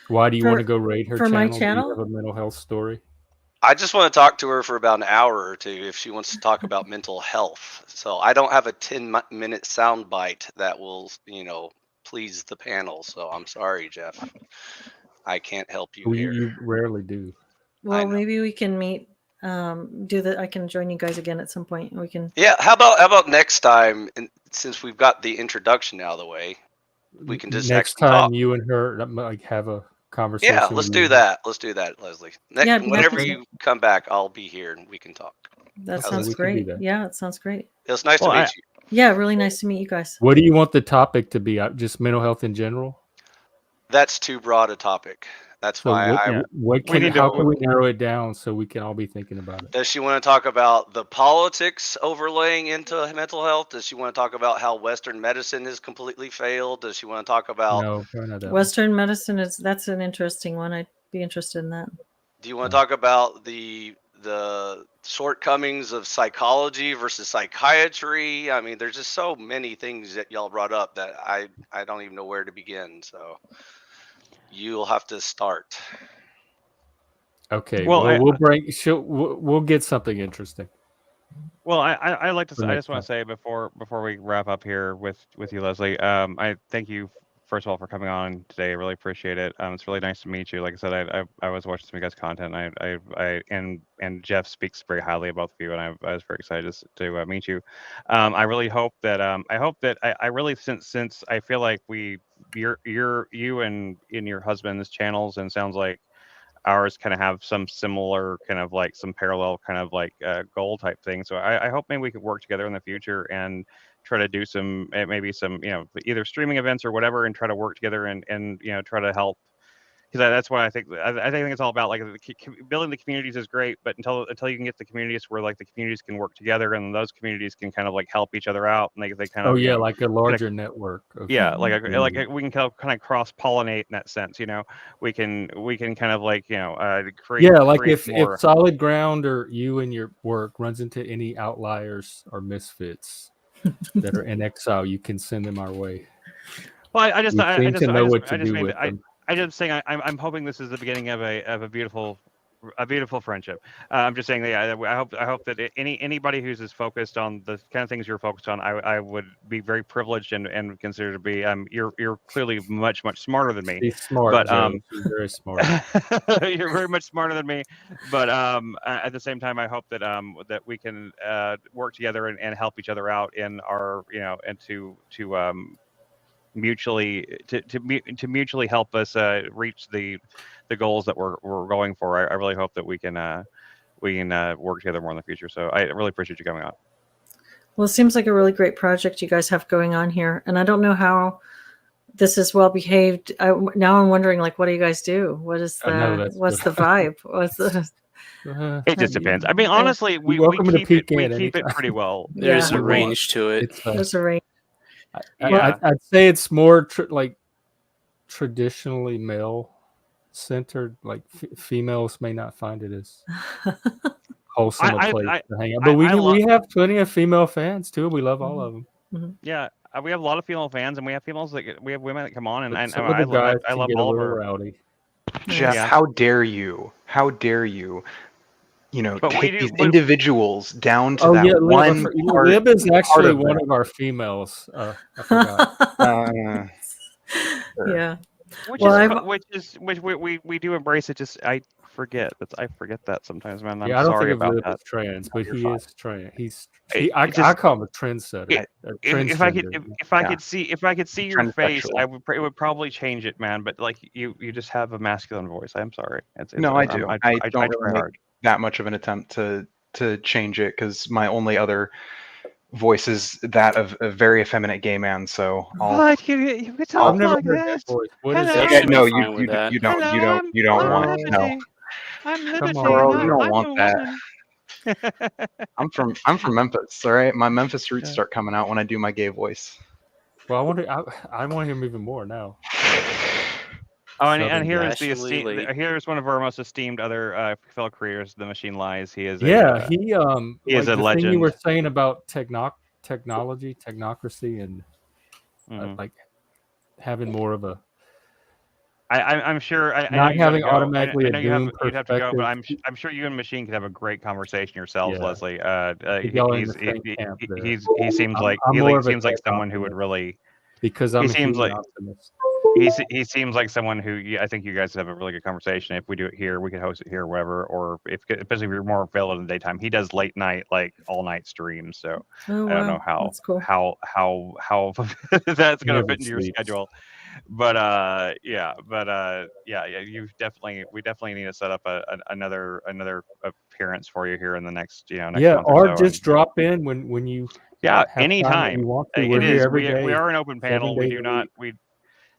Why do you want to go raid her for channel? my channel? Do you have a mental health story? I just want to talk to her for about an hour or two if she wants to talk about mental health. So I don't have a 10-minute soundbite that will, please the panel. So I'm sorry, Jeff. I can't help you here. You rarely do. Well, maybe we can meet. I can join you guys again at some point. We can. Yeah. How about next time? And since we've got the introduction out of the way, we can just next actually time talk. you and her like have a conversation. Yeah, let's with do you. that. Let's do that, Leslie. Yeah, Whenever yeah. you come back, I'll be here and we can talk. That Okay, sounds we can do great. that. Yeah, it sounds great. It was nice Well, to meet you. Yeah, really nice to meet you guys. What do you want the topic to be? Just mental health in general? That's too broad a topic. That's So why what We can need to- how can we narrow it down so we can all be thinking about it? Does she want to talk about the politics overlaying into mental health? Does she want to talk about how Western medicine has completely failed? Does she want to talk about? No, probably not that one. Western medicine that's an interesting one. I'd be interested in that. Do you want to talk about the shortcomings of psychology versus psychiatry? I mean, there's just so many things that y'all brought up that I don't even know where to begin. So you'll have to start. Okay. Well, We'll get something interesting. Well, I like to. For I next just want to say before we wrap up here with you, Leslie. I thank you first of all for coming on today. I really appreciate it. It's really nice to meet you. Like I said, I was watching some of you guys' content. And Jeff speaks very highly about you, and I was very excited to meet you. I really hope that I really since I feel like you and in your husband's channels, and sounds like ours kind of have some similar kind of like some parallel kind of like goal type thing. So I hope maybe we could work together in the future and try to do some maybe some either streaming events or whatever, and try to work together and try to help, because that's why I think it's all about like building the communities is great, but until you can get the communities where like the communities can work together and those communities can kind of like help each other out, and they kind of Like a larger network. Of like we can kind of cross pollinate in that sense. We can kind of like create like create more. if Solid Ground or you and your work runs into any outliers or misfits that are in exile, you can send them our way. Well, I just know what to do with them. I just saying I'm hoping this is the beginning of a beautiful friendship. I'm just saying that I hope that anybody who's as focused on the kind of things you're focused on, I would be very privileged and consider to be. You're clearly much smarter than me. He's smart, but he's very smart. You're very much smarter than me. But at the same time, I hope that that we can work together and help each other out in our and to mutually help us reach the goals that we're going for. I really hope that we can work together more in the future. So I really appreciate you coming on. Well, it seems like a really great project you guys have going on here, and I don't know how this is well behaved. Now I'm wondering, like, what do you guys do? What's the vibe? What's the It just depends. I mean, honestly, we keep it pretty well. There's Yeah. a range to it. there's a range. I'd say it's more traditionally male centered. Like females may not find it as wholesome a place to hang out, but we have plenty of female fans too. We love all of them. Mm-hmm. Yeah, we have a lot of female fans, and we have women that come on, and I love all of her. Rowdy. Jeff, how dare you? How dare you? Take these individuals down to that one part. Lib is actually one of our females. I forgot. Yeah. Which we do embrace it. Just I forget that sometimes, man. I'm I don't sorry think about Lib that. is trans, but he is trans. I call him a trendsetter. If I could see your face, it would probably change it, man. But like you just have a masculine voice. I'm sorry. No, I do. I don't really make that much of an attempt to change it, because my only other voice is that of a very effeminate gay man. So you talk like this. What is that? No, you don't want to know. I'm Girl, you don't want that. I'm from Memphis. All right, my Memphis roots start coming out when I do my gay voice. Well, I want to hear him even more now. Oh, and here's one of our most esteemed other fellow creators, The Machine Lies. He is he is a legend. Thing you were saying about technocracy, and like having more of a. I'm sure. Not having automatically a doom you'd have to go, but perspective. I'm sure you and Machine could have a great conversation yourselves, Yeah. Leslie. He seems like someone who would really. Because I'm he seems like optimist. he seems like someone who I think you guys have a really good conversation. If we do it here, we could host it here, or whatever. Or especially if you're more available in the daytime, he does late night, like all night streams. So Oh, I don't wow. know how That's cool. how that's gonna Never fit into your sleeps. schedule. But yeah, we definitely need to set up another appearance for you here in the next next Yeah, month or so. just drop in when you Yeah, have time that anytime. you want to. It We're here is. every We day. are an open 7 panel. We days do a not. week.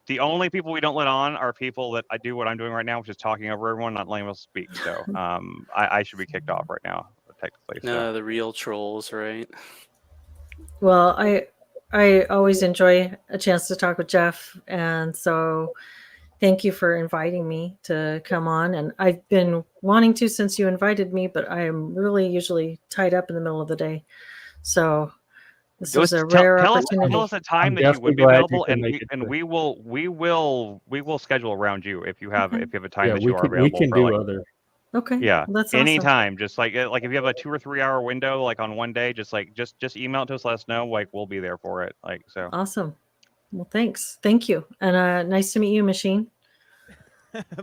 The only people we don't let on are people that I do what I'm doing right now, which is talking over everyone, not letting them speak. So I should be kicked off right now, technically. So. The real trolls, right? Well, I always enjoy a chance to talk with Jeff, and so thank you for inviting me to come on. And I've been wanting to since you invited me, but I am really usually tied up in the middle of the day. So this was a rare opportunity. Tell us a time I'm that you would be definitely glad you available, can and make it we will schedule around you if you have Okay. a time Yeah, that we you are can available. do for, like, other. Okay. yeah, Well, that's awesome. anytime. Just like if you have a 2 or 3 hour window, like on one day, just email it to us, let us know. Like we'll be there for it. Like so. Awesome. Well, thanks. Thank you. And nice to meet you, Machine.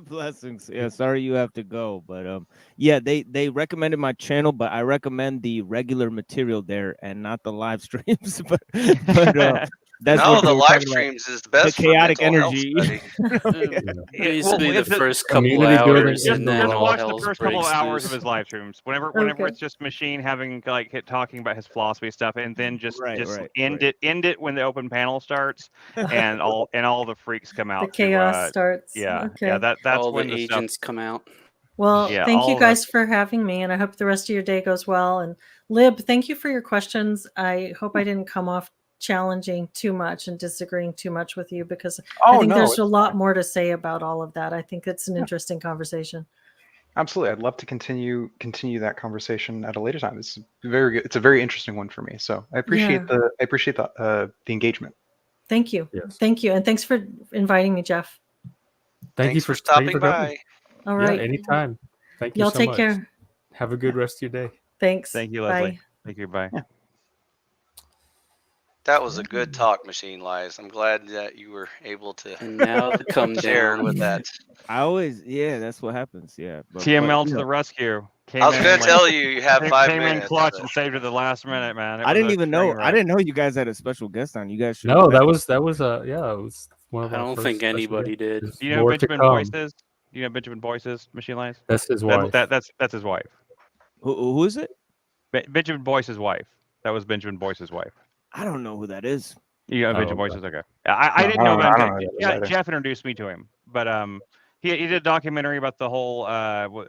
Blessings. Yeah, sorry you have to go, but yeah, they recommended my channel, but I recommend the regular material there and not the live streams. but that's No, what they the were live talking about. streams is the best The chaotic for mental energy. health study. It used to be the first couple community building hours, is and then Just all watch the hell's first couple of breaks hours of loose. his live streams. Whenever Okay. it's just Machine having talking about his philosophy stuff, and then just Right, end it when the open panel starts, and all the freaks come out. The chaos starts. Yeah, Okay. yeah. That's all when the the stuff. agents come out. Well, Yeah, thank all you of guys for having me, and I hope the rest of your day goes well. And Lib, thank you for your questions. I hope I didn't come off challenging too much and disagreeing too much with you, because I think there's a lot more to say about all of that. I think it's an interesting conversation. Absolutely, I'd love to continue that conversation at a later time. It's very good. It's a very interesting one for me. So I appreciate the engagement. Thank you. Yes. Thank you, and thanks for inviting me, Jeff. Thank you Thanks for thank you stopping coming. by. All right. Yeah, anytime. Thank you Y'all so take much. care. Have a good rest of your day. Thanks. Thank you, Bye. Leslie. Thank you. Bye. Yeah. That was a good talk, Machine Lies. I'm glad that you were able to And now the come share down. with that. I always, yeah, that's what happens. Yeah. TML you to know, the rescue. I was going to tell you have 5 came minutes. in clutch but- and saved it at the last minute, man. It I was didn't a even know. train I wreck. didn't know you guys had a special guest on. You guys should. No, that was it was one of I our don't first think special anybody guests. did. There's You know who more to Benjamin come. Boyce is? You know Benjamin Boyce is Machine Lies? That's his wife. That's his wife. Who is it? Benjamin Boyce's wife. That was Benjamin Boyce's wife. I don't know who that is. You know, Benjamin okay. Boyce is okay. I No, didn't know about I don't him. know who that is Yeah, either. Jeff introduced me to him, but he did a documentary about the whole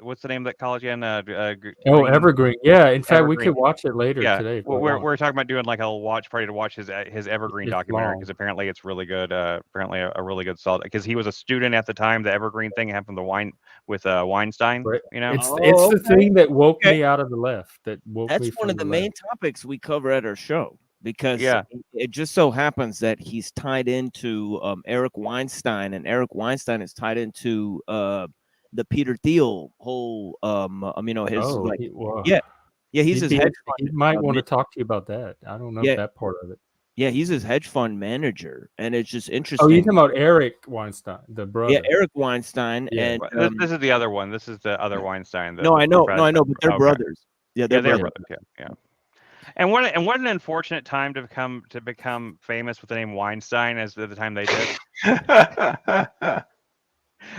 what's the name of that college again? Evergreen. Yeah, in fact, we Evergreen. could watch it later Yeah, today. we're talking about doing like a watch party to watch his Evergreen It's documentary, long. because apparently it's really good. Apparently a really good solid, because he was a student at the time. The Evergreen thing happened with Weinstein. Right. You know, It's Oh, the thing that woke Okay. me out of the left. That woke me That's from one of the main left. topics we cover at our show, because Yeah. it just so happens that he's tied into Eric Weinstein, and Eric Weinstein is tied into the Peter Thiel whole his like yeah. Yeah, he's his hedge fund. He might want to talk to you about that. I don't know Yeah. that part of it. Yeah, he's his hedge fund manager, and it's just interesting. Oh, you're talking about Eric Weinstein, the brother. Yeah, Eric Weinstein, Yeah. and this is the other one. This is the other Weinstein. no, I know, but they're Okay. brothers. Yeah, they're they're brothers. brothers. Yeah. And what an unfortunate time to become famous with the name Weinstein as the time they did.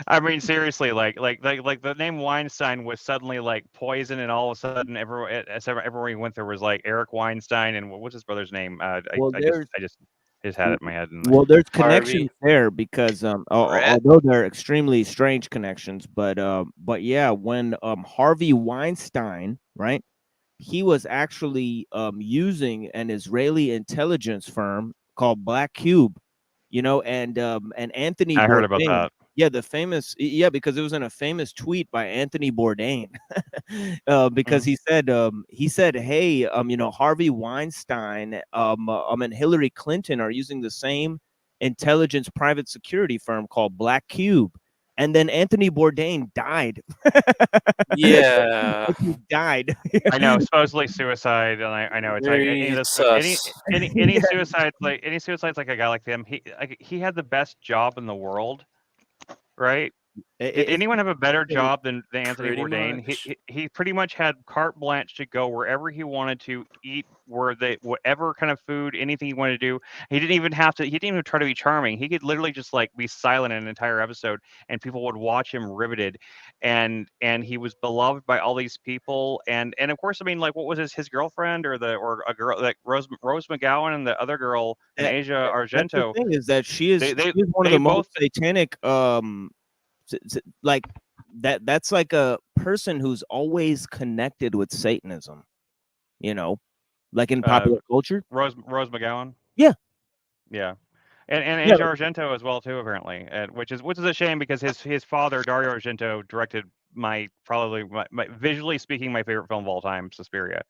I mean, seriously, like the name Weinstein was suddenly like poison, and all of a sudden, everywhere he went, there was like Eric Weinstein, and what's his brother's name? I just had it in my head. And Well, there's Harvey. connections there, because although they're extremely strange connections, but yeah, when Harvey Weinstein, right, he was actually using an Israeli intelligence firm called Black Cube, and Anthony I heard about Bourdain. that. Yeah, because it was in a famous tweet by Anthony Bourdain, because he said, hey, Harvey Weinstein, and Hillary Clinton are using the same intelligence private security firm called Black Cube, and then Anthony Bourdain died. Yeah. Like, he died. I know, supposedly suicide, and I know it's like any Very of this, sus. any suicides like a guy like him. He had the best job in the world, right? Did anyone have a better job than Anthony Pretty Bourdain? much. He pretty much had carte blanche to go wherever he wanted to eat, whatever kind of food, anything he wanted to do. He didn't even have to. He didn't even try to be charming. He could literally just like be silent in an entire episode, and people would watch him riveted. And he was beloved by all these people. And of course, I mean, like, what was his girlfriend or a girl like Rose McGowan and the other girl, Asia That's the Argento. thing, is that she is one of they the most both- satanic like that's like a person who's always connected with Satanism, you know, like in popular culture. Rose McGowan. Yeah. Yeah. And Yeah. Asia Argento as well too, apparently, which is a shame because his father Dario Argento directed my visually speaking my favorite film of all time, Suspiria.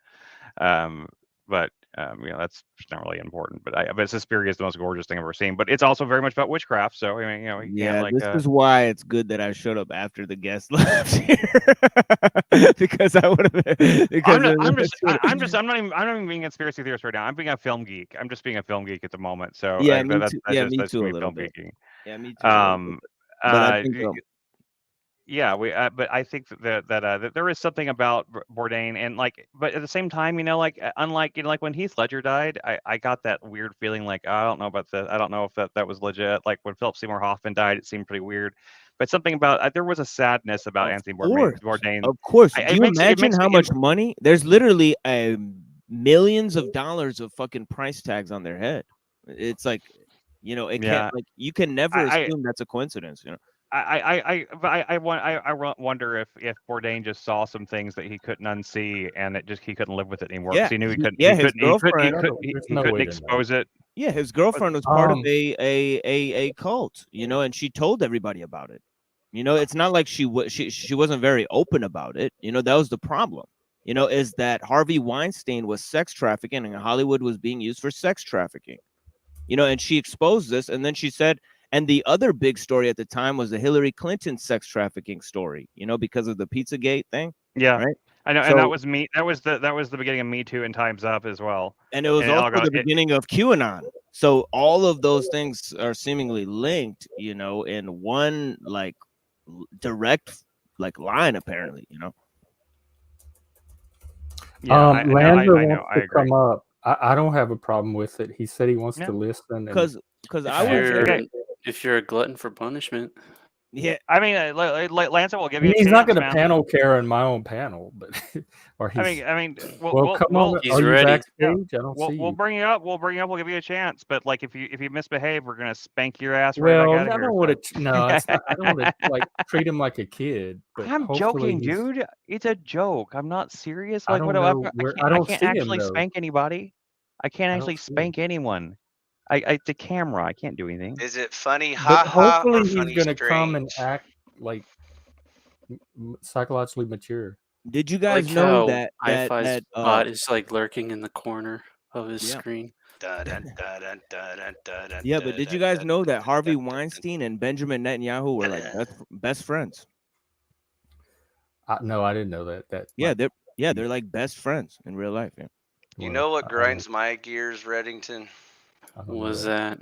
But that's not really important. But Suspiria is the most gorgeous thing I've ever seen. But it's also very much about witchcraft. So I mean, you Yeah, can't, this is why it's good that I showed up after the guest left here, because I would have. I'm not even being a conspiracy theorist right now. I'm being a film geek. I'm just being a film geek at the moment. So Yeah, me too. That's A me little film bit. geeking. Yeah, me too. But I think, yeah, but I think that there is something about Bourdain, and but at the same time, unlike like when Heath Ledger died, I got that weird feeling like, I don't know about that. I don't know if that was legit. Like when Philip Seymour Hoffman died, it seemed pretty weird. But something about there was a sadness about Anthony Bourdain. Of course. It Do you makes imagine how me- much money? There's literally millions of dollars of fucking price tags on their head. It's like, it can't, like, you can never assume that's a coincidence, I wonder if Bourdain just saw some things that he couldn't unsee, and he couldn't live with it anymore. Yeah, 'Cause he knew he couldn't. yeah, he his couldn't, he girlfriend- couldn't, he couldn't expose it. Yeah, his girlfriend was part of a cult, and she told everybody about it. It's not like she wasn't very open about it. That was the problem. Is that Harvey Weinstein was sex trafficking, and Hollywood was being used for sex trafficking. And she exposed this, and then she said, and the other big story at the time was the Hillary Clinton sex trafficking story, because of the Pizzagate thing. Yeah, right. I know, So- and that was me. That was the beginning of Me Too and Time's Up as well. And it was also the beginning of QAnon. So all of those things are seemingly linked, in one direct line, apparently. Yeah, Lander I know, wants I to agree. come up. I don't have a problem with it. He said he wants Yeah. to listen. Because I was If you're a glutton for punishment, yeah. I mean, Lance will give you. He's not going to man. panel care in my own panel, but or he's. I mean, well, come on. he's Are you ready. backstage? I don't see We'll you. bring you up. We'll give you a chance. But if you misbehave, we're gonna spank your ass Well, right I back out of here. don't want to. No, it's not, I don't want to treat him like a kid. But I'm hopefully joking, he's- dude. It's a joke. I'm not serious. I Like, don't what? know I don't can't see him, actually though. spank anybody. I can't I actually don't see him. spank anyone. The camera. I can't do anything. Is it funny, But ha ha, hopefully or he's funny going to come and strange? act like psychologically mature. Did you guys like know how that Hi-Fi's bot is like lurking in the corner of his Yeah. screen. Yeah, but did you guys know that Harvey Weinstein and Benjamin Netanyahu were like best friends? No, I didn't know that. Yeah, they're like best friends in real life. Yeah. You know what grinds my gears, Reddington? What was that?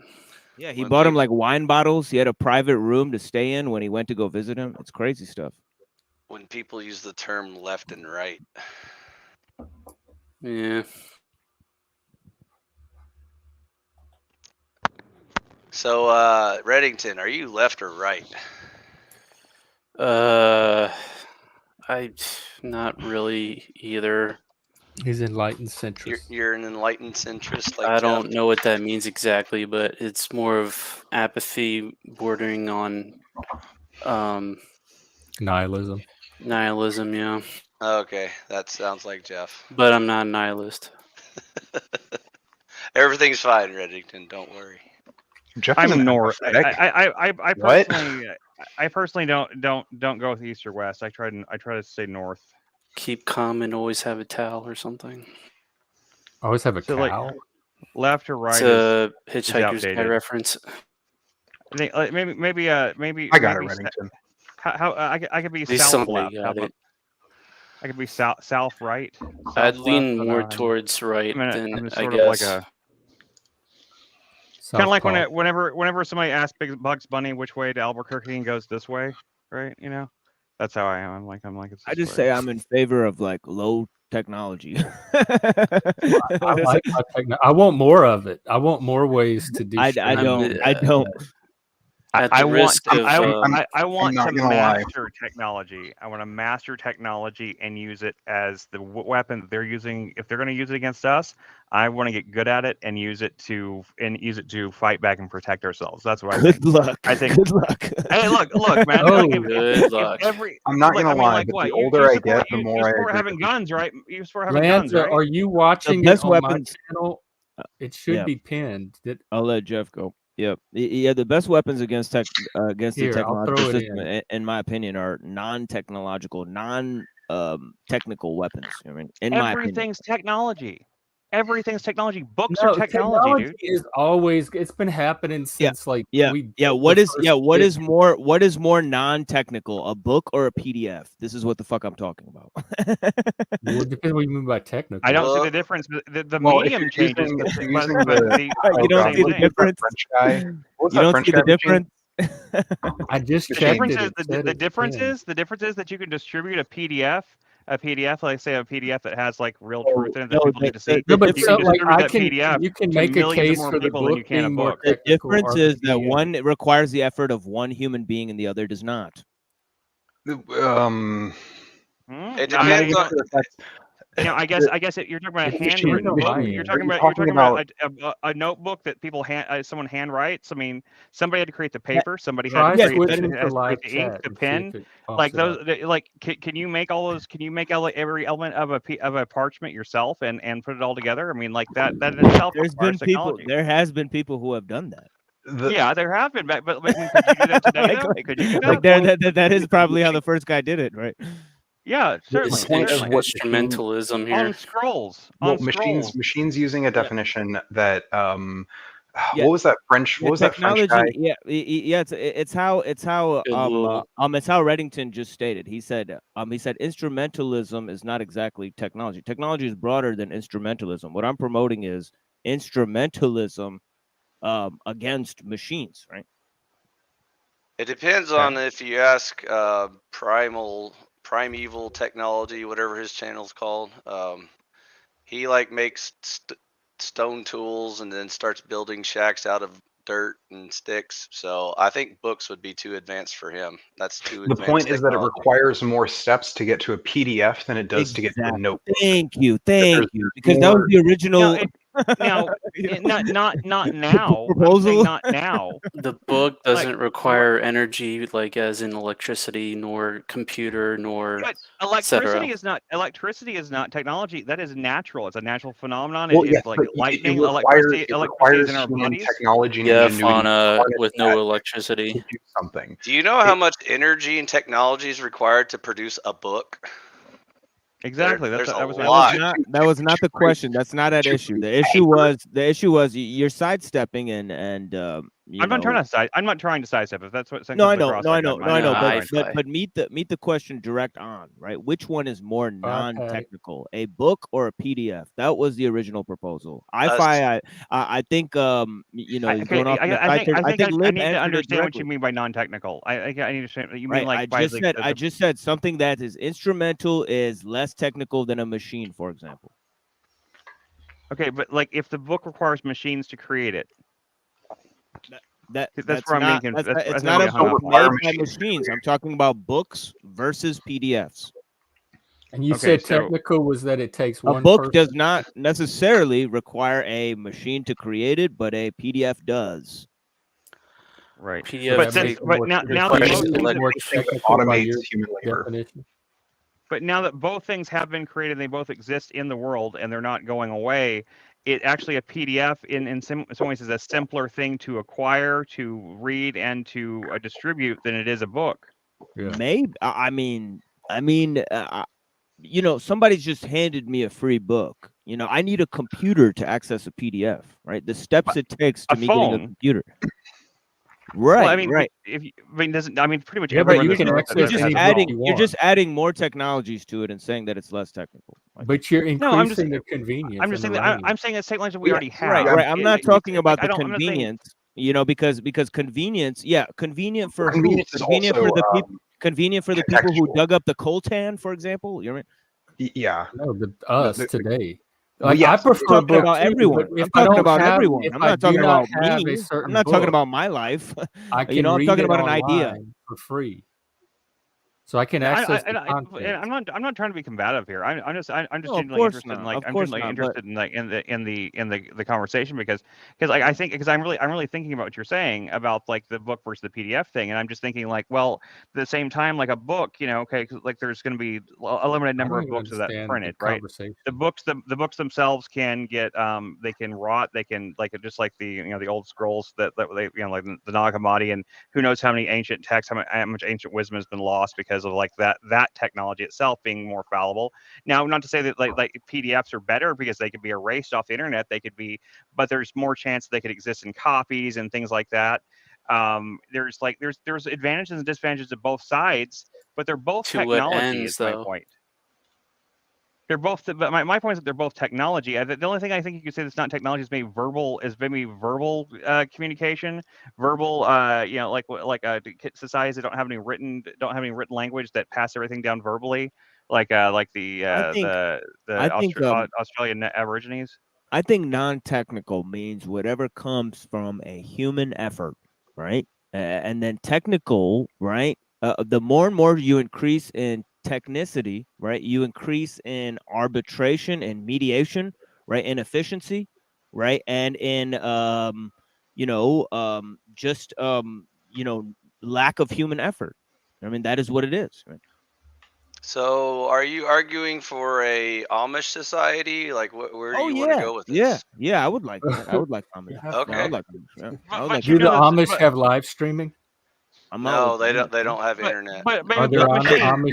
Yeah, he When bought him people- like wine bottles. He had a private room to stay in when he went to go visit him. It's crazy stuff. When people use the term left and right. Yeah. So, Reddington, are you left or right? I not really either. He's enlightened centrist. You're an enlightened centrist. Like I don't Jeff? know what that means exactly, but it's more of apathy bordering on Nihilism. nihilism, yeah. Okay, that sounds like Jeff. But I'm not a nihilist. Everything's fine, Reddington. Don't worry. Jeff I'm isn't north. apathetic. I personally don't go with east or west. I try to stay north. Keep calm and always have a towel or something. Always have a So, cow. like, left or right. It's is, a Hitchhiker's Guide outdated. reference. I think maybe I got it, maybe Reddington. How I could be At least south somebody left. How got about it. I could be south right. I'd South lean left, more but, towards right I'm than just I sort of like guess. a kind of like Southpaw. whenever somebody asks Bugs Bunny which way to Albuquerque and goes this way, right? You know, that's how I am. I'm like it's I this just way. say I'm in favor of like low technology. I like my I want more of it. I want more ways to do. I streaming. don't. I don't. At I the want risk of I want not to gonna lie. master technology. I want to master technology and use it as the weapon that they're using. If they're going to use it against us, I want to get good at it and use it to fight back and protect ourselves. That's what I think. Good luck. I think. Good luck. Hey, look, man. Oh, like, good luck. I'm not gonna lie, like but what? the You older I support- get, the you more I support agree having with guns, right? You support having Lance, guns, right? are you watching best it on my weapons- channel? It should yeah. be pinned. I'll let Jeff go. Yep. Yeah. The best weapons against Here, the I'll technological throw it system, in. in my opinion, are non-technological, technical weapons. I mean, in my opinion. Everything's technology. Everything's technology. Books No, are technology, dude. is always. It's been happening since like Yeah. we. Yeah. built What the is first ship. what is more non-technical, a book or a PDF? This is what the fuck I'm talking about. Well, it depends what you mean by technical. I don't see Well- the difference. The Well, if medium you're changes, using- but, if you're but, using but the- the, You don't same see the thing. difference. French guy. What was You that don't French see guy the machine? difference. I just The checked difference it. is It the said it's difference pinned. is the difference is that you can distribute a PDF, like say a PDF that has like real Oh, truth in it that no, people the- need to see. the No, but you so can like distribute I that can, PDF you can to make a millions case more for the people than you book can a being more book. The technical. difference or is that PDF. one requires the effort of one human being and the other does not. It I mean, depends on. I guess you're talking about a It's machine handwritten book. learning. You're Are talking you about talking a notebook that people someone handwrites. I mean, somebody had to create the paper. Somebody had Try to create switching the, to has to live create the ink, chat the and see pen. if it pops Like it up. those, like can you make all those? Can you make every element of a parchment yourself and put it all together? I mean, like that in itself There's been requires people. technology. There has been people who have done that. Yeah, there have been, but could you do that today? Like- though? like- Could you do Like that? that is probably how the first guy did it, right? Yeah, certainly. It's point of certainly. what machine- instrumentalism On here. scrolls. Well, on scrolls. machines using a definition that Yeah. what was that French? What was that French guy? Yeah, yeah. It's how Good little- it's how Reddington just stated. He said instrumentalism is not exactly technology. Technology is broader than instrumentalism. What I'm promoting is instrumentalism against machines, right? It depends on if you ask primeval technology, whatever his channel's called. He like makes stone tools and then starts building shacks out of dirt and sticks. So I think books would be too advanced for him. That's too The advanced. point is that it technology. requires more steps to get to a PDF than it does to get to a Exactly. notebook. Thank you, there's because that was more- the original. Now, not now. I'm Proposal? saying not now. The book doesn't require energy, like as in electricity, nor computer, nor But cetera. electricity is not technology. That is natural. It's a natural phenomenon. Well, It's yes, like but lightning. it Electricity is requires in our human bodies. technology and yeah, ingenuity fauna to with harness no that electricity. to do something. Do you know how much energy and technology is required to produce a book? Exactly. There's that a was lot. That was not the question. That's not at issue. The issue was you're sidestepping and I'm not trying to sidestep. If that's what. No, I know, across, no, I know, I'm no, I know, not Hi-Fi. but meet the question direct on, right? Which one is more Okay. non-technical, a book or a PDF? That was the original proposal. Us. I think he's going off on a side tangent. I Lib need to answered it understand what directly. you mean by non-technical. I need to understand. You Right, mean like by I just said something that is instrumental is less technical than a machine, for example. Okay, but like if the book requires machines to create it, That's where I'm not, getting that's, that's it's where I'm not a getting hung book up on. made by Machines to machines. I'm talking about books versus PDFs. And you Okay, said so- technical was that it takes A one book person. does not necessarily require a machine to create it, but a PDF does. Right. PDF But takes now the that question both to things let more Anything that technical by automates your human labor. definition. But now that both things have been created, they both exist in the world, and they're not going away. It actually a PDF in some ways is a simpler thing to acquire, to read, and to distribute than it is a book. Yeah. Maybe somebody's just handed me a free book. I need a computer to access a PDF, right? The steps it takes to A me getting a phone. computer. Right, Well, I mean, right. if you, I mean, doesn't I mean pretty much Yeah, but everyone you that's can looked access at You're that just any has book adding. you You're want. just adding more technologies to it and saying that it's less technical. Like, But you're No, I'm just increasing the convenience. I'm just and saying the that I'm range. saying it's technology we yeah, already have. right. I'm not talking about I the don't. I'm not saying. convenience. Because convenience. Yeah, convenient for who? Convenience is Convenient for also the people. Convenient for the people who contextual. dug up the coltan, for example. You know what I mean? Yeah. No, but us the- today. Well, Like yes, I I'm prefer Talking book about too, everyone. but if I'm I talking don't about have, everyone. if I'm I not do talking not about have me. a I'm certain not talking book, about my life. I You can know, I'm read talking it about an idea. online for free, so I can No, access the and content. I'm not trying to be combative here. I'm just No, of genuinely course interested in not. like Of I'm course genuinely not. But interested in like in the conversation because like I think because I'm really thinking about what you're saying about like the book versus the PDF thing, and I'm just thinking like, well, at the same time, like a book, you know, okay, 'cause, like there's going to be a limited I number don't of even books of that understand the printed, right? conversation. The books themselves can get they can rot, they can like just like the the old scrolls that they like the Nag Hammadi, and who knows how many ancient texts, how much ancient wisdom has been lost because of like that technology itself being more fallible. Now, not to say that like PDFs are better because they could be erased off the internet, they could be, but there's more chance they could exist in copies and things like that. There's advantages and disadvantages of both sides, but they're both To what technology. ends, Is my though? point. They're both, but my point is that they're both technology. The only thing I think you could say that's not technology is maybe verbal communication, verbal, like societies that don't have any written language that pass everything down verbally, like I think the I think Australian Aborigines. I think non-technical means whatever comes from a human effort, right? And then technical, right? The more and more you increase in technicity, right? You increase in arbitration and mediation, right? In efficiency, right? And in just lack of human effort. I mean, that is what it is, right? So, are you arguing for a Amish society? Like, where do Oh you want to yeah, go with yeah, this? yeah. I would like that. I would like Amish. You have Yeah, I Okay. would like Amish. Yeah, I would But like you Do the know that, Amish have live streaming? I'm out No, with they Amish. don't. They Yeah. don't have but internet. Are there but Shane, Amish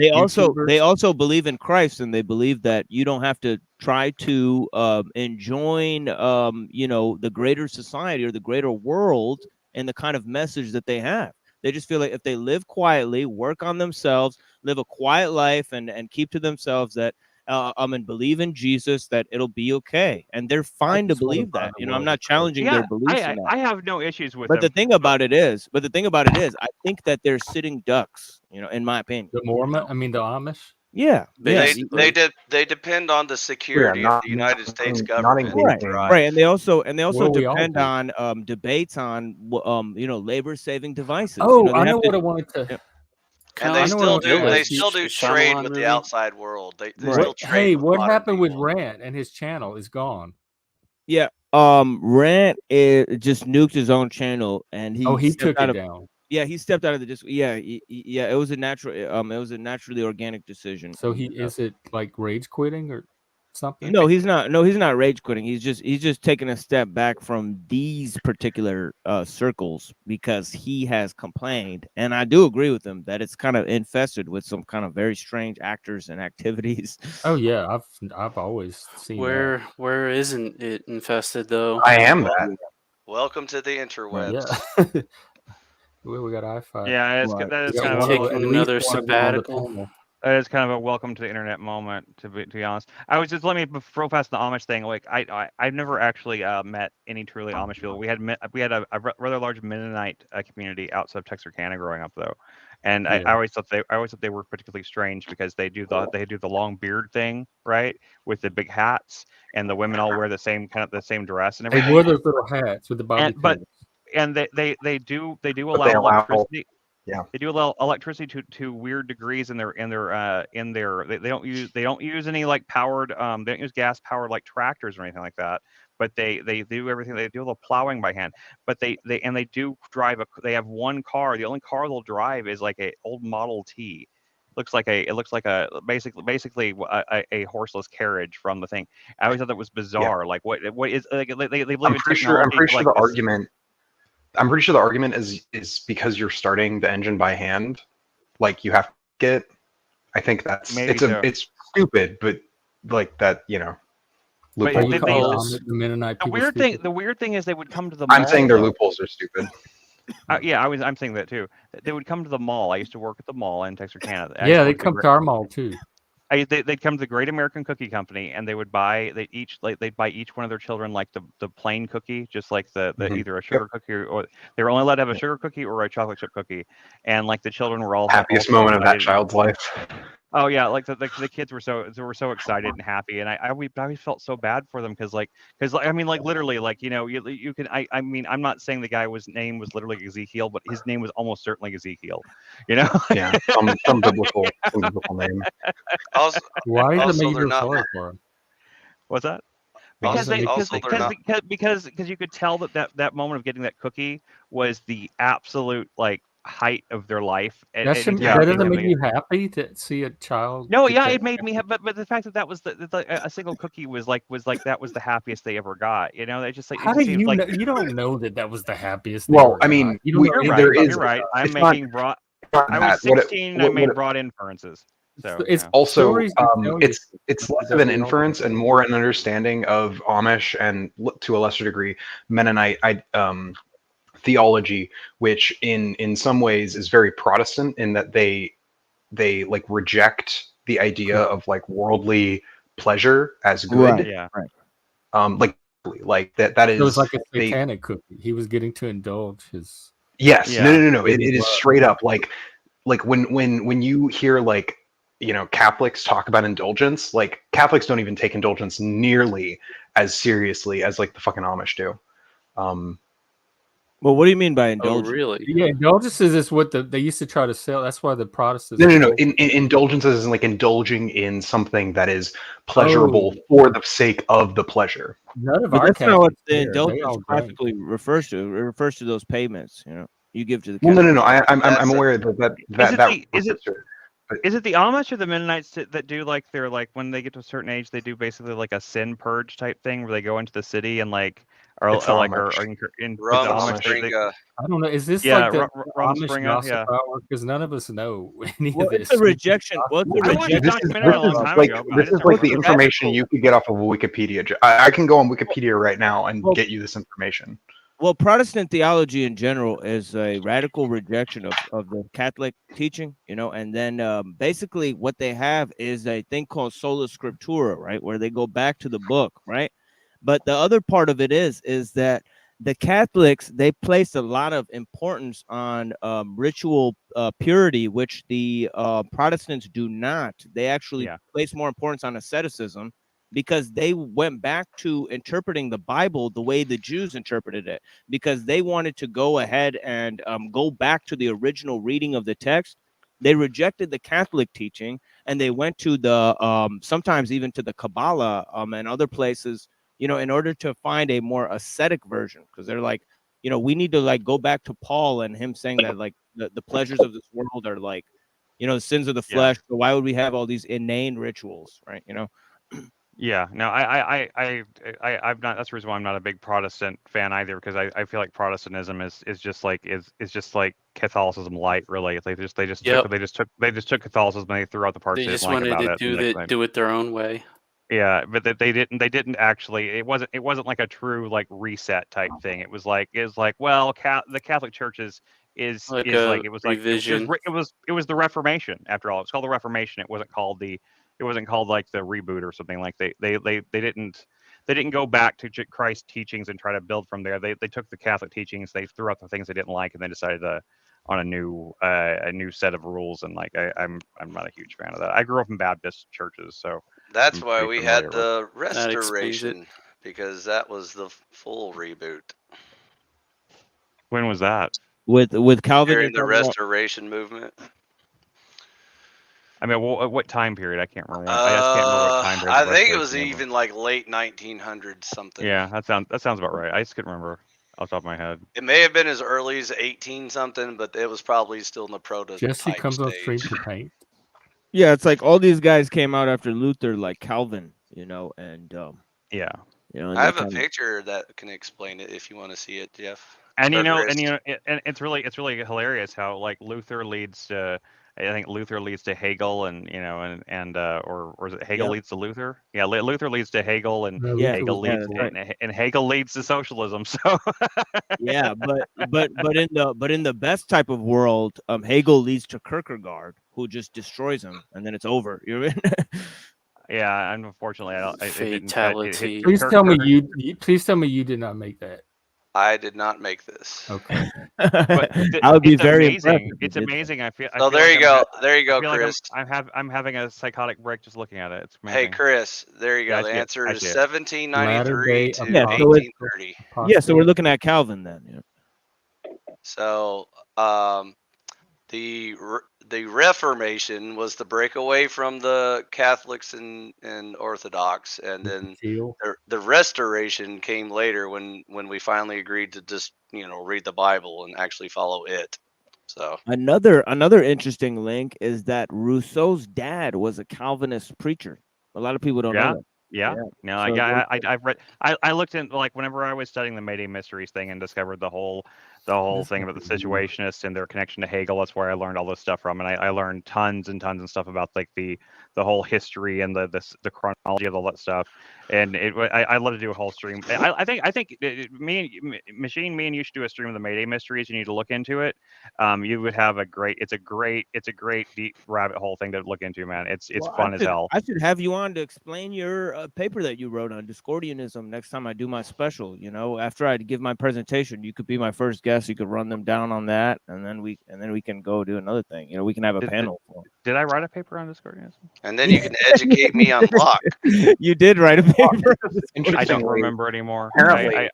They also YouTubers? believe in Christ, and they believe that you don't have to try to enjoin the greater society or the greater world and the kind of message that they have. They just feel like if they live quietly, work on themselves, live a quiet life, and keep to themselves that and believe in Jesus, that it'll be okay, and they're I fine to just want to believe buy that. the I'm world not of Christ. challenging their yeah, beliefs in that. I have no issues with But the them. thing about it is, I think that they're sitting ducks, in my opinion. The Mormon, I mean the Amish. Yeah, yeah, Basically. They depend on the Yeah, security of the United States not government to engaging. thrive. right, and they also Well, we all depend do. on debates on labor saving devices. Oh, They I have know to, what I wanted to. yeah, And Kind they of I know what I still wanted to do. They ask you. still do trade Shyamalan with the movie. outside world. They Right. still trade. Hey, with what modern happened with people. Rand and his channel is gone? yeah. Rant just nuked his own channel, and Oh, he stepped took out it of. down. Yeah, he stepped out of the disc. Yeah, yeah. It was a naturally organic decision. So he is it like rage quitting or something? No, he's not. No, he's not rage quitting. He's just taking a step back from these particular circles because he has complained, and I do agree with him that it's kind of infested with some kind of very strange actors and activities. Oh yeah, I've always seen that. Where isn't it infested though? I am that. Welcome to the interwebs. Yeah. We got i5. Yeah, Right. that We is got kind one of of- Taking at another least one on the sabbatical. panel. that is kind of a welcome to the internet moment. To be honest, I was just let me throw past the Amish thing. Like I've never actually met any truly Amish people. We had a rather large Mennonite community outside of Texarkana growing up though, and Yeah. I always thought they were particularly strange because they do the long beard thing, right, with the big hats, and the women all wear the same dress and They everything. wore those little hats with the bobby pins. And they do But allow they allow- electricity. yeah. They do allow electricity to weird degrees in their they don't use any like powered they don't use gas powered like tractors or anything like that. But they do everything. They do a little plowing by hand. But they do drive they have one car. The only car they'll drive is like a old Model T. It looks like a basically a horseless carriage from the thing. I always thought that was bizarre. Like what is like they believe I'm in pretty sure. I'm technology pretty sure like the this. argument. I'm pretty sure the argument is because you're starting the engine by hand, like you have to get. I think that's Maybe so. it's stupid, but like that, But Are loopholes. you they- calling they- the Mennonite The people weird stupid? thing is they would come to the I'm mall, saying their though. loopholes are stupid. Yeah, I'm saying that too. They would come to the mall. I used to work at the mall in Texarkana. I used Yeah, to they work at the come to our mall too. they'd come to the Great American Cookie Company, and they'd buy each one of their children like the plain cookie, just like the Mhm. either a sugar cookie, or they were only allowed to have a sugar cookie or a chocolate chip cookie, and like the children were all Happiest also moment of that excited. child's life. Oh yeah, like the kids were so excited and happy, and I always felt so bad for them because I mean like literally like you can I mean I'm not saying the guy name was literally Ezekiel, but his name was almost certainly Ezekiel, you know. Yeah, some biblical name. Also, Why does it Also, make you they're feel not- sorry for him? What's that? Why Because does it make you also feel they're sorry? not- because you could tell that moment of getting that cookie was the absolute like height of their life. That And doesn't make you happy to see a child. No, get yeah, that it made me happy? have, but the fact that was a single cookie was that was the happiest they ever got. You know, they just like How it do just seemed you like know? You don't know that was the happiest. They Well, ever I got. mean, you don't know you're anything right. about You're right. I'm it's not- making broad. not I that. was 16 and I made broad inferences. So It's you know. Also, stories they tell you it's less that of an we all inference and more an understanding of Amish and to a lesser degree Mennonite theology, which in some ways is very Protestant in that they like reject the idea of like worldly pleasure as good. Right. Yeah. Like that is It was like a they, satanic cookie. He was getting to indulge his. yes, Yeah. no. It is straight up like when you hear like Catholics talk about indulgence, like Catholics don't even take indulgence nearly as seriously as like the fucking Amish do. Well, what do you mean by Oh, indulgence? really? Yeah, indulgences is what they used to try to sell. That's why the Protestants. No. Indulgences is like indulging in something that is pleasurable for the sake of the pleasure. None of But our that's not what Catholics the care. They indulgence all drink. practically refers to. It refers to those payments, you give to the Well, Catholic no. Church. I'm aware that Is it the Amish or the Mennonites that do like they're like when they get to a certain age they do basically like a sin purge type thing where they go into the city and like It's are like Amish. are in Rum the Amish, Springa. I don't know. Is this Yeah, like the Rum Amish Springa, gossip yeah. hour? Because none of us know any Well, of this. it's a rejection. Well, it's a I watched a rejection. documentary a long time like ago. But I this just is never like the looked. information you could get off of Wikipedia. I can go on Wikipedia right now and get you this information. Well, Protestant theology in general is a radical rejection of the Catholic teaching, and then basically what they have is a thing called sola scriptura, right, where they go back to the book, right? But the other part of it is that the Catholics, they place a lot of importance on ritual purity, which the Protestants do not. They actually place more importance on asceticism, because they went back to interpreting the Bible the way the Jews interpreted it, because they wanted to go ahead and go back to the original reading of the text. They rejected the Catholic teaching, and they went to the sometimes even to the Kabbalah and other places, in order to find a more ascetic version, because they're like, we need to like go back to Paul and him saying that like the pleasures of this world are like, the sins of the flesh. So why would we have all these inane rituals, right? Yeah, no, I'm not. That's the reason why I'm not a big Protestant fan either, because I feel like Protestantism is just like Catholicism light, really. They just took Catholicism and they threw out the parts They they just didn't like wanted about to it. do it their own way. Yeah, but they didn't actually. It wasn't like a true like reset type thing. It was like well, the Catholic Church is Like is a like it was like revision. it was the Reformation after all. It's called the Reformation. It wasn't called like the reboot or something. Like they didn't go back to Christ's teachings and try to build from there. They took the Catholic teachings, they threw out the things they didn't like, and they decided on a new set of rules. And like I'm not a huge fan of that. I grew up in Baptist churches, so That's I'm why pretty we familiar had with the That explains it. restoration, because that was the full reboot. when was that? With Calvin, During the restoration movement. I mean, what time period? I can't remember. I just can't remember what time period. I think it was even like late 1900s something. Yeah, that sounds about right. I just couldn't remember off the top of my head. It may have been as early as 18 something, but it was probably still in the prototype Jesse comes on stream stage. to paint. Yeah, it's like all these guys came out after Luther, like Calvin, and Yeah. and I have a picture that can explain it if you want to see it, Jeff. And and it's really hilarious how like Luther leads to I think Luther leads to Hegel, and or is it Hegel Yep. leads to Luther? Yeah, Luther leads to Hegel, and No, Yeah, Luther Hegel was leads before. and Hegel leads to socialism. So yeah, but in the best type of world, Hegel leads to Kierkegaard, who just destroys him, and then it's over. You're in. yeah, unfortunately, it didn't. Fatality. Please tell me please tell me you did not make that. I did not make this. Okay. But I would be it's very amazing. impressed if you It's did. amazing. I feel. So I feel there like you go. There you I go, feel like Chris. I'm having a psychotic break just looking at it. It's amazing. Hey, Chris. There you Yeah, I go. The see it. answer I is see it. 1793 to Yeah, so it's- 1830. Yeah, so we're looking at Calvin then. Yeah. So the Reformation was the break away from the Catholics and Orthodox, and then the Restoration came later when we finally agreed to just read the Bible and actually follow it. So Another interesting link is that Rousseau's dad was a Calvinist preacher. A lot of people don't know that. Yeah. No, So I've read. I looked in, like, whenever I was studying the Mayday Mysteries thing and discovered the whole thing about the Situationists and their connection to Hegel. That's where I learned all this stuff from, and I learned tons and tons of stuff about like the whole history and the chronology of all that stuff. And I love to do a whole stream. I think Machine, me and you should do a stream of the Mayday Mysteries. You need to look into it. You would have it's a great deep rabbit hole thing to look into, man. It's fun as hell. I should have you on to explain your paper that you wrote on Discordianism next time I do my special. After I give my presentation, you could be my first guest. You could run them down on that, and then we can go do another thing. We can have a panel. Did I write a paper on Discordianism? And then you can educate me on Locke. You did write a paper. I don't remember anymore. Apparently,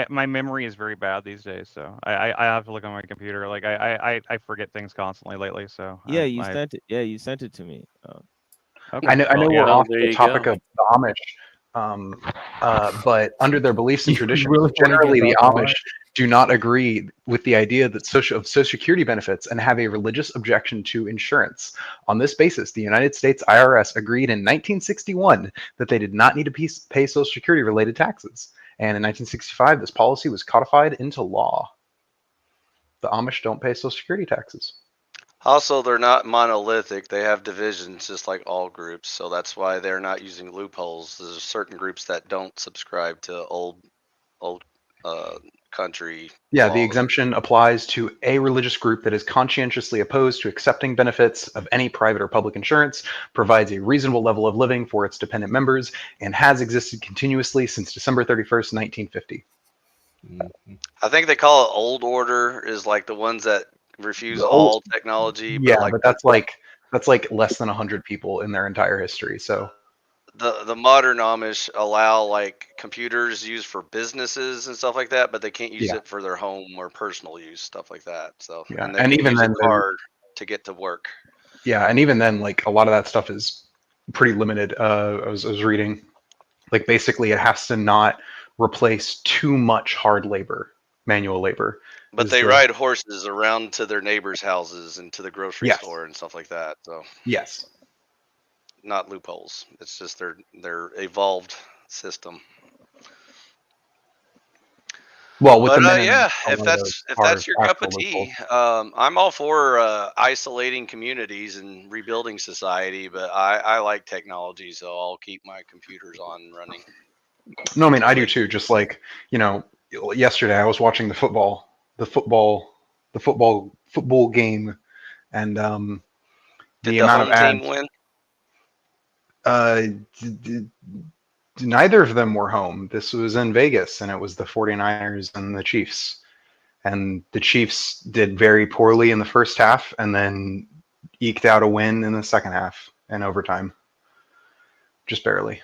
my memory is very bad these days, so I have to look on my computer. Like I forget things constantly lately. So yeah, you sent it. Yeah, you sent it to me. Okay. I know yeah. we're off there the you topic go. of the Amish, but under their beliefs and You traditions, really wanna generally get the off on Amish do not agree with the idea that Social Security benefits and have a religious objection to insurance. On this basis, the United States IRS agreed in 1961 that they did not need to pay Social Security related taxes. And in 1965, this policy was codified into law. The Amish don't pay Social Security taxes. Also, they're not monolithic. They have divisions just like all groups. So that's why they're not using loopholes. There's certain groups that don't subscribe to old country. Yeah, the laws. exemption applies to a religious group that is conscientiously opposed to accepting benefits of any private or public insurance, provides a reasonable level of living for its dependent members, and has existed continuously since December 31st, 1950. I think they call it old order is like the ones that refuse all technology. Yeah, like but that's like less than 100 people in their entire history. So the modern Amish allow like computers used for businesses and stuff like that, but they can't use it for their home or personal use, stuff like that. So yeah, and, they and can even use then, a card to get to work. yeah, and even then, like a lot of that stuff is pretty limited. I was reading, like basically it has to not replace too much hard labor, manual labor. But they ride horses around to their neighbors' houses and to the grocery store and stuff like that. So yes, not loopholes. It's just their evolved system. Well, with but the yeah, if that's your cup of tea, I'm all for isolating communities and rebuilding society. But I like technology, so I'll keep my computers on running. No, I mean I do too. Just like yesterday I was watching the football game, and Did the amount of ads. Team win? Neither of them were home. This was in Vegas, and it was the 49ers and the Chiefs. And the Chiefs did very poorly in the first half and then eked out a win in the second half in overtime. Just barely.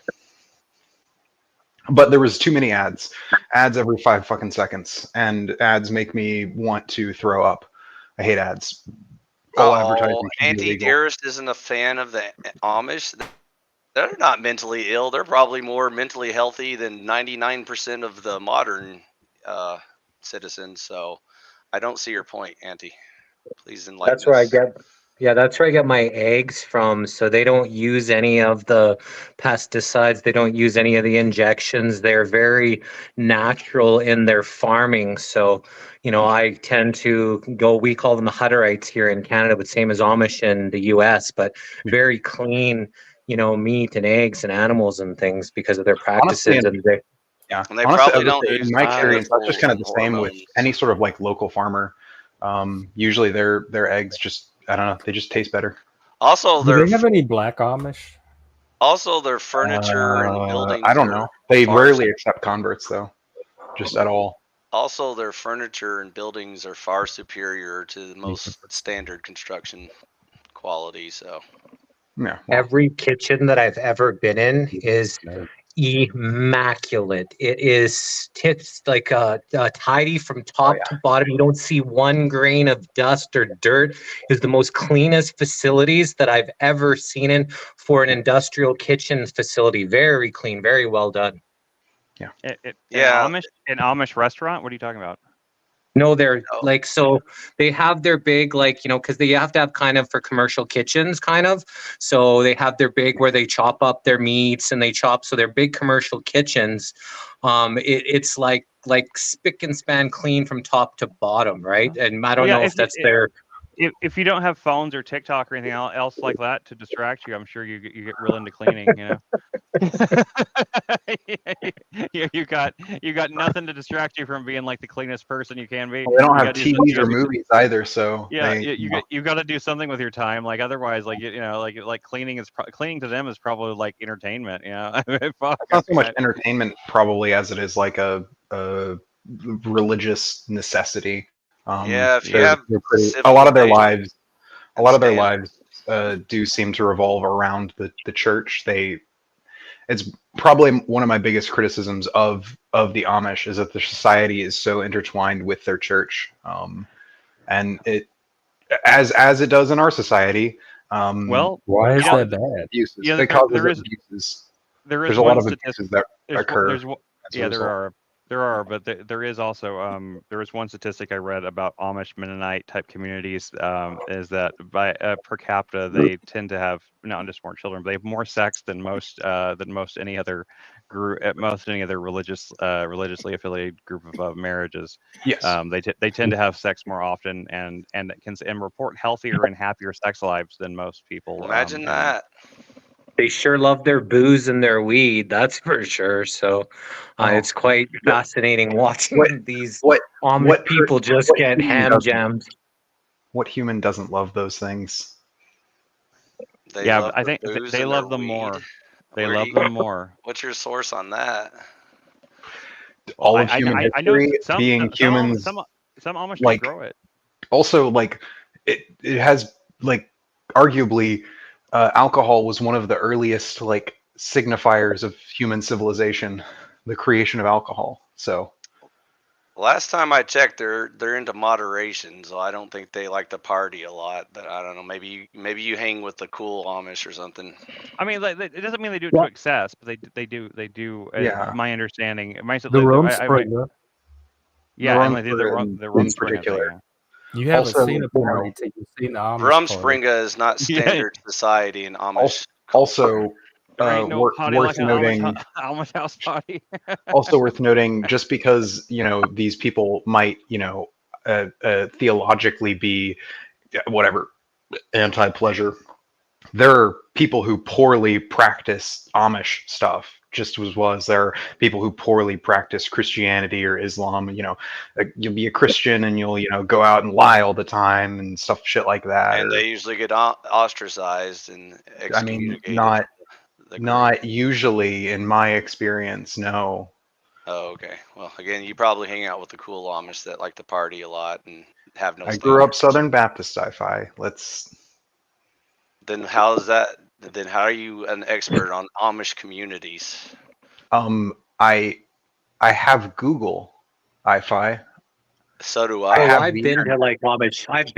But there was too many ads. Ads every 5 fucking seconds. And ads make me want to throw up. I hate ads. All advertising. Auntie Dearest isn't a fan of the Amish. They're not mentally ill. They're probably more mentally healthy than 99% of the modern citizens. So I don't see your point, Auntie. Please enlighten us. Yeah, that's where I get my eggs from. So they don't use any of the pesticides. They don't use any of the injections. They're very natural in their farming. So, I tend to go, we call them the Hutterites here in Canada, but same as Amish in the US, but very clean, meat and eggs and animals and things because of their Honestly, practices. And they, yeah. And they Honestly, probably I would don't say use in my experience, that's just chemicals kind of and the same with hormones. any sort of like local farmer. Usually their eggs just, I don't know, they just taste better. Also, Do they have any black Amish? their furniture and buildings. I don't know. They far rarely accept converts though, just at all. Also, their furniture and buildings are far superior to the most standard construction quality. So, Yeah. Well, every kitchen that I've ever been in is immaculate. It is tips like tidy from top to bottom. You don't see one grain of dust or dirt. Is the most cleanest facilities that I've ever seen in for an industrial kitchen facility. Very clean, very well done. Yeah. An Amish restaurant? What are you talking about? No, they're like, so they have their big, like, because they have to have kind of for commercial kitchens, kind of. So they have their big where they chop up their meats and they chop. So they're big commercial kitchens. It's like spick and span clean from top to bottom, right? And I don't know if that's their. If you don't have phones or TikTok or anything else like that to distract you, I'm sure you get real into cleaning. You got nothing to distract you from being like the cleanest person you can be. They don't You have gotta do TVs or movies either, so yeah, they, you got to do something with your time. Like otherwise, like like cleaning cleaning to them is probably like entertainment. Fuck, it's not so much entertainment probably as it is like a religious necessity. Yeah, if you have a lot of their lives, standards. Do seem to revolve around the church. It's probably one of my biggest criticisms of the Amish is that the society is so intertwined with their church, and it as it does in our society. Well, why is that bad? Abuses. Yeah, It causes abuses. There's a lot of abuses that occur. There are, but there is also there is one statistic I read about Amish Mennonite type communities is that by per capita they tend to have not just more children, but they have more sex than most any other group at most any other religiously affiliated group of marriages. Yes, they tend to have sex more often and report healthier and happier sex lives than most people. Imagine that. They sure love their booze and their weed, that's for sure. So it's quite fascinating watching these Amish people just get ham jammed. What human doesn't love those things? I think they love them more. They love them more. What's your source on that? All of human history being humans. Some Amish like grow it. Also, like it has like arguably. Alcohol was one of the earliest like signifiers of human civilization, the creation of alcohol. So last time I checked, they're into moderation, so I don't think they like to party a lot. But I don't know, maybe you hang with the cool Amish or something. I mean, like, it doesn't mean they do it to excess, but they do. Yeah. My understanding, the Rumspringa. Yeah, the Rumspringa in particular. thing, You haven't Also, seen a party till you've seen the Amish Rumspringa is not standard society in Amish. Also, worth noting. Amish house party. Also worth noting, just because these people might theologically be whatever anti-pleasure, there are people who poorly practice Amish stuff. Just as was there are people who poorly practice Christianity or Islam. You'll be a Christian and you'll go out and lie all the time and shit like that. And they usually get ostracized and excommunicated. I mean, not usually in my experience. No. Oh, okay. Well, again, you probably hang out with the cool Amish that like to party a lot and have no. I grew up Southern Baptist, Sci-Fi. Then how is that? Then how are you an expert on Amish communities? I have Google Wi-Fi. So do I. I've been to like Amish. I've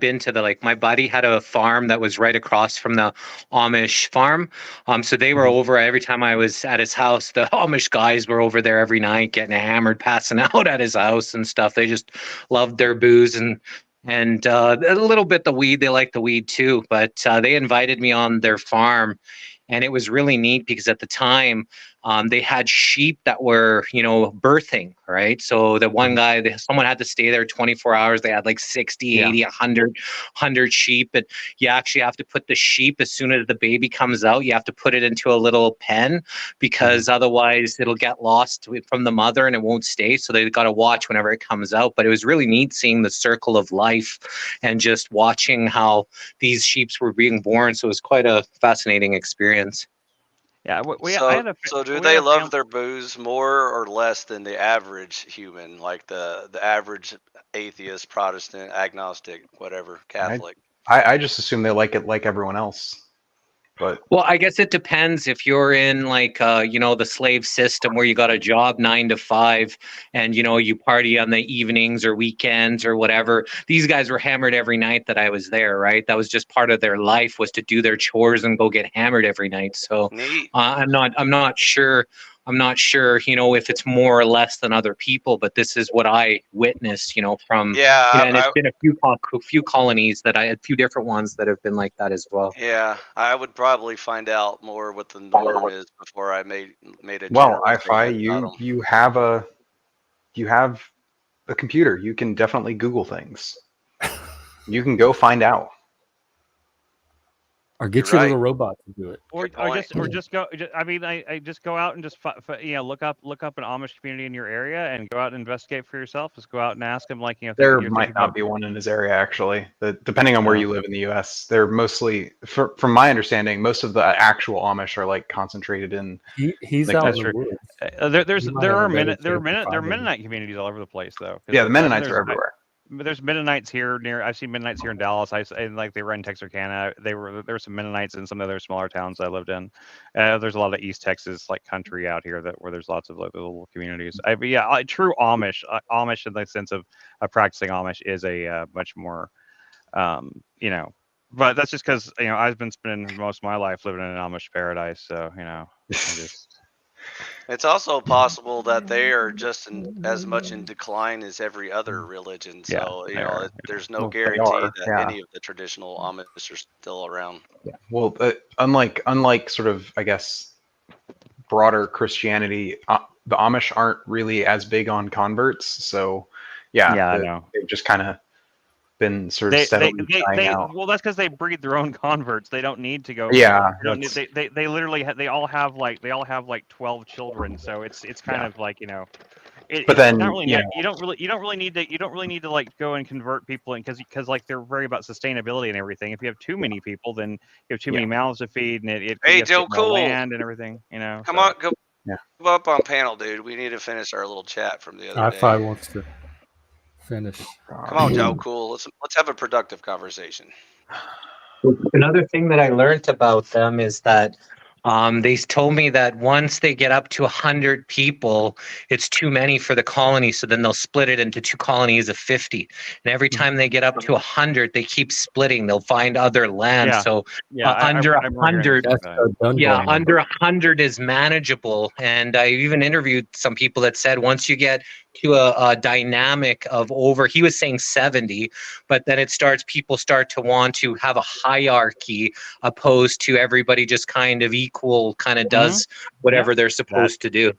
been to the my buddy had a farm that was right across from the Amish farm. So they were over every time I was at his house. The Amish guys were over there every night getting hammered, passing out at his house and stuff. They just loved their booze and and a little bit the weed. They like the weed too, but they invited me on their farm, and it was really neat because at the time they had sheep that were, birthing, right? So the one guy, someone had to stay there 24 hours. They had like 60, 80, 100 sheep. And you actually have to put the sheep, as soon as the baby comes out, you have to put it into a little pen, because otherwise it'll get lost from the mother and it won't stay. So they got to watch whenever it comes out. But it was really neat seeing the circle of life and just watching how these sheep were being born. So it was quite a fascinating experience. Yeah, so do they love their booze more or less than the average human, like the average atheist, Protestant, agnostic, whatever, Catholic? I just assume they like it like everyone else. But well, I guess it depends. If you're in like the slave system where you got a job 9 to 5 and you party on the evenings or weekends or whatever. These guys were hammered every night that I was there, right? That was just part of their life, was to do their chores and go get hammered every night. So I'm not sure if it's more or less than other people, but this is what I witnessed, from and it's been a few colonies that a few different ones that have been like that as well. Yeah, I would probably find out more what the norm is before I made a. Well, you have a computer. You can definitely Google things. You can go find out. Or get your little robot to do it. Or just go. I just go out and just look up an Amish community in your area and go out and investigate for yourself. Just go out and ask them, like, there might not be one in his area actually. Depending on where you live in the U.S., they're mostly, from my understanding, most of the actual Amish are like concentrated in. He's like, out in the woods. There are Mennonite communities all over the place though. Yeah, the Mennonites are everywhere. There's Mennonites here I've seen Mennonites here in Dallas. Like they were in Texarkana. There were some Mennonites in some other smaller towns I lived in. There's a lot of East Texas like country out here where there's lots of little communities. True Amish in the sense of practicing Amish is a much more, but that's just because I've been spending most of my life living in an Amish paradise. So It's also possible that they are just as much in decline as every other religion. So there's no guarantee that any of the traditional Amish are still around. Yeah. Well, unlike sort of, I guess, broader Christianity, the Amish aren't really as big on converts. So I know they've just kind of been sort of steadily dying out. Well, that's because they breed their own converts. They don't need to go. Yeah, they literally they all have like 12 children. So it's kind of like but then not really, you don't really need to like go and convert people in because like they're very about sustainability and everything. If you have too many people, then you have too many mouths to feed, and it Joe, cool land and everything. Come on, go up on panel, dude. We need to finish our little chat from the other day. I wants to finish. Come on, Joe, cool. Let's have a productive conversation. Another thing that I learned about them is that they told me that once they get up to 100 people, it's too many for the colony. So then they'll split it into 2 colonies of 50. And every time they get up to 100, they keep splitting. They'll find other land. Yeah. So under 100, under 100 is manageable. And I even interviewed some people that said once you get to a dynamic of over, he was saying 70, but then people start to want to have a hierarchy opposed to everybody just kind of does whatever they're supposed to do.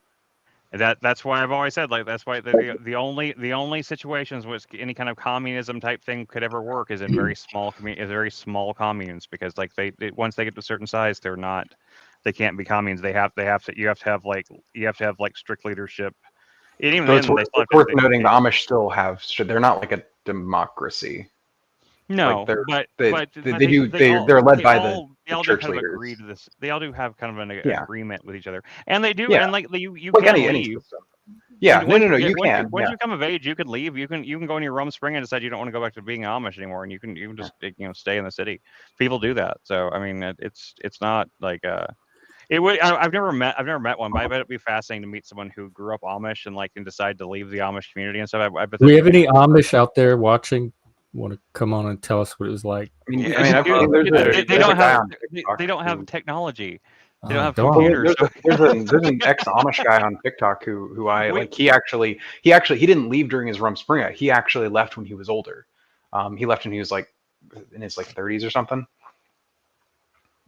That's why I've always said, like, that's why the only situations which any kind of communism type thing could ever work is in very small communes, because like they once they get to a certain size, they can't be communes. You have to have like strict leadership. And even it's worth noting the Amish still they're not like a democracy. No, like they're led by the church kind leaders. Of agree to this. They all do have kind of an agreement with each other, and they do. Yeah. And like you like can any leave. Yeah, Once you can. Once you come of age, you can leave. You can go in your Rum Spring and decide you don't want to go back to being Amish anymore, and you can just stay in the city. People do that. So I mean, it's not like it would. I've never met one, but I bet it'd be fascinating to meet someone who grew up Amish and decide to leave the Amish community and stuff. I bet. Do we have any Amish out there watching? Want to come on and tell us what it was like? They don't have technology. They don't have computers. There's an ex-Amish guy on TikTok who I like. He didn't leave during his Rum Springa. He actually left when he was older. He left when he was like in his like 30s or something.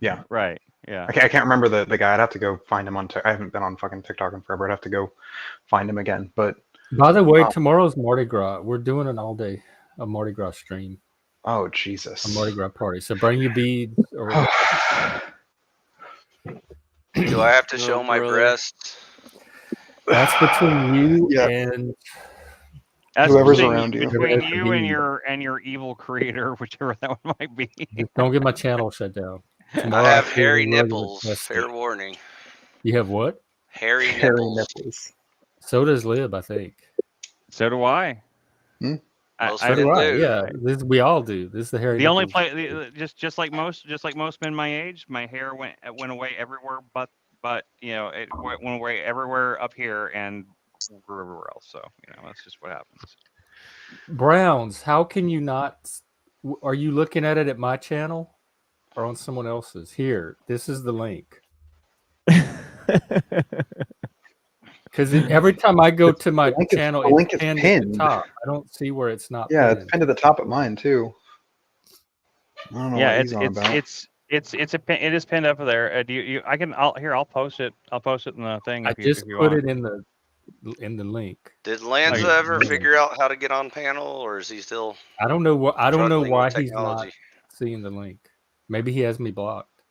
Yeah. Right. Yeah. I can't remember the guy. I'd have to go find him on. I haven't been on fucking TikTok in forever. I'd have to go find him again. But By the way, tomorrow's Mardi Gras. We're doing an all-day a Mardi Gras stream, oh a Jesus. Mardi Gras party. So bring your beads. Or Do I have to Oh, show my brother. breasts? that's between you Yeah. and That's Whoever's between, around you. between Whoever you you- and your evil creator, whichever that one might be. just don't get my channel shut down. I Tomorrow have feel hairy regular nipples. testing. Fair warning. You have what? Hairy Hairy nipples. nipples. So does Lib, I think. So do I. Hmm? Most So do men I. do. Yeah, this we all do. This is the hairy. The only nipples. place, just like most men my age, my hair went away everywhere, but you know it went away everywhere up here and everywhere else. So you know that's just what happens. Browns. How can you not? Are you looking at it at my channel or on someone else's? Here, this is the link. Because every time I go to my link is- channel, the link it's is pinned at pinned. the top. I don't see where it's not. Yeah, pinned. it's pinned to the top of mine too. I don't know Yeah, what he's on about. it is pinned up there. Do you I'll post it. I'll post it in the thing. I If you, just if you put want. it in the link. Did Lanza Oh, yeah. ever figure out how to get on panel, or is he still I don't know what. I don't know struggling why with he's not technology? seeing the link. Maybe he has me blocked.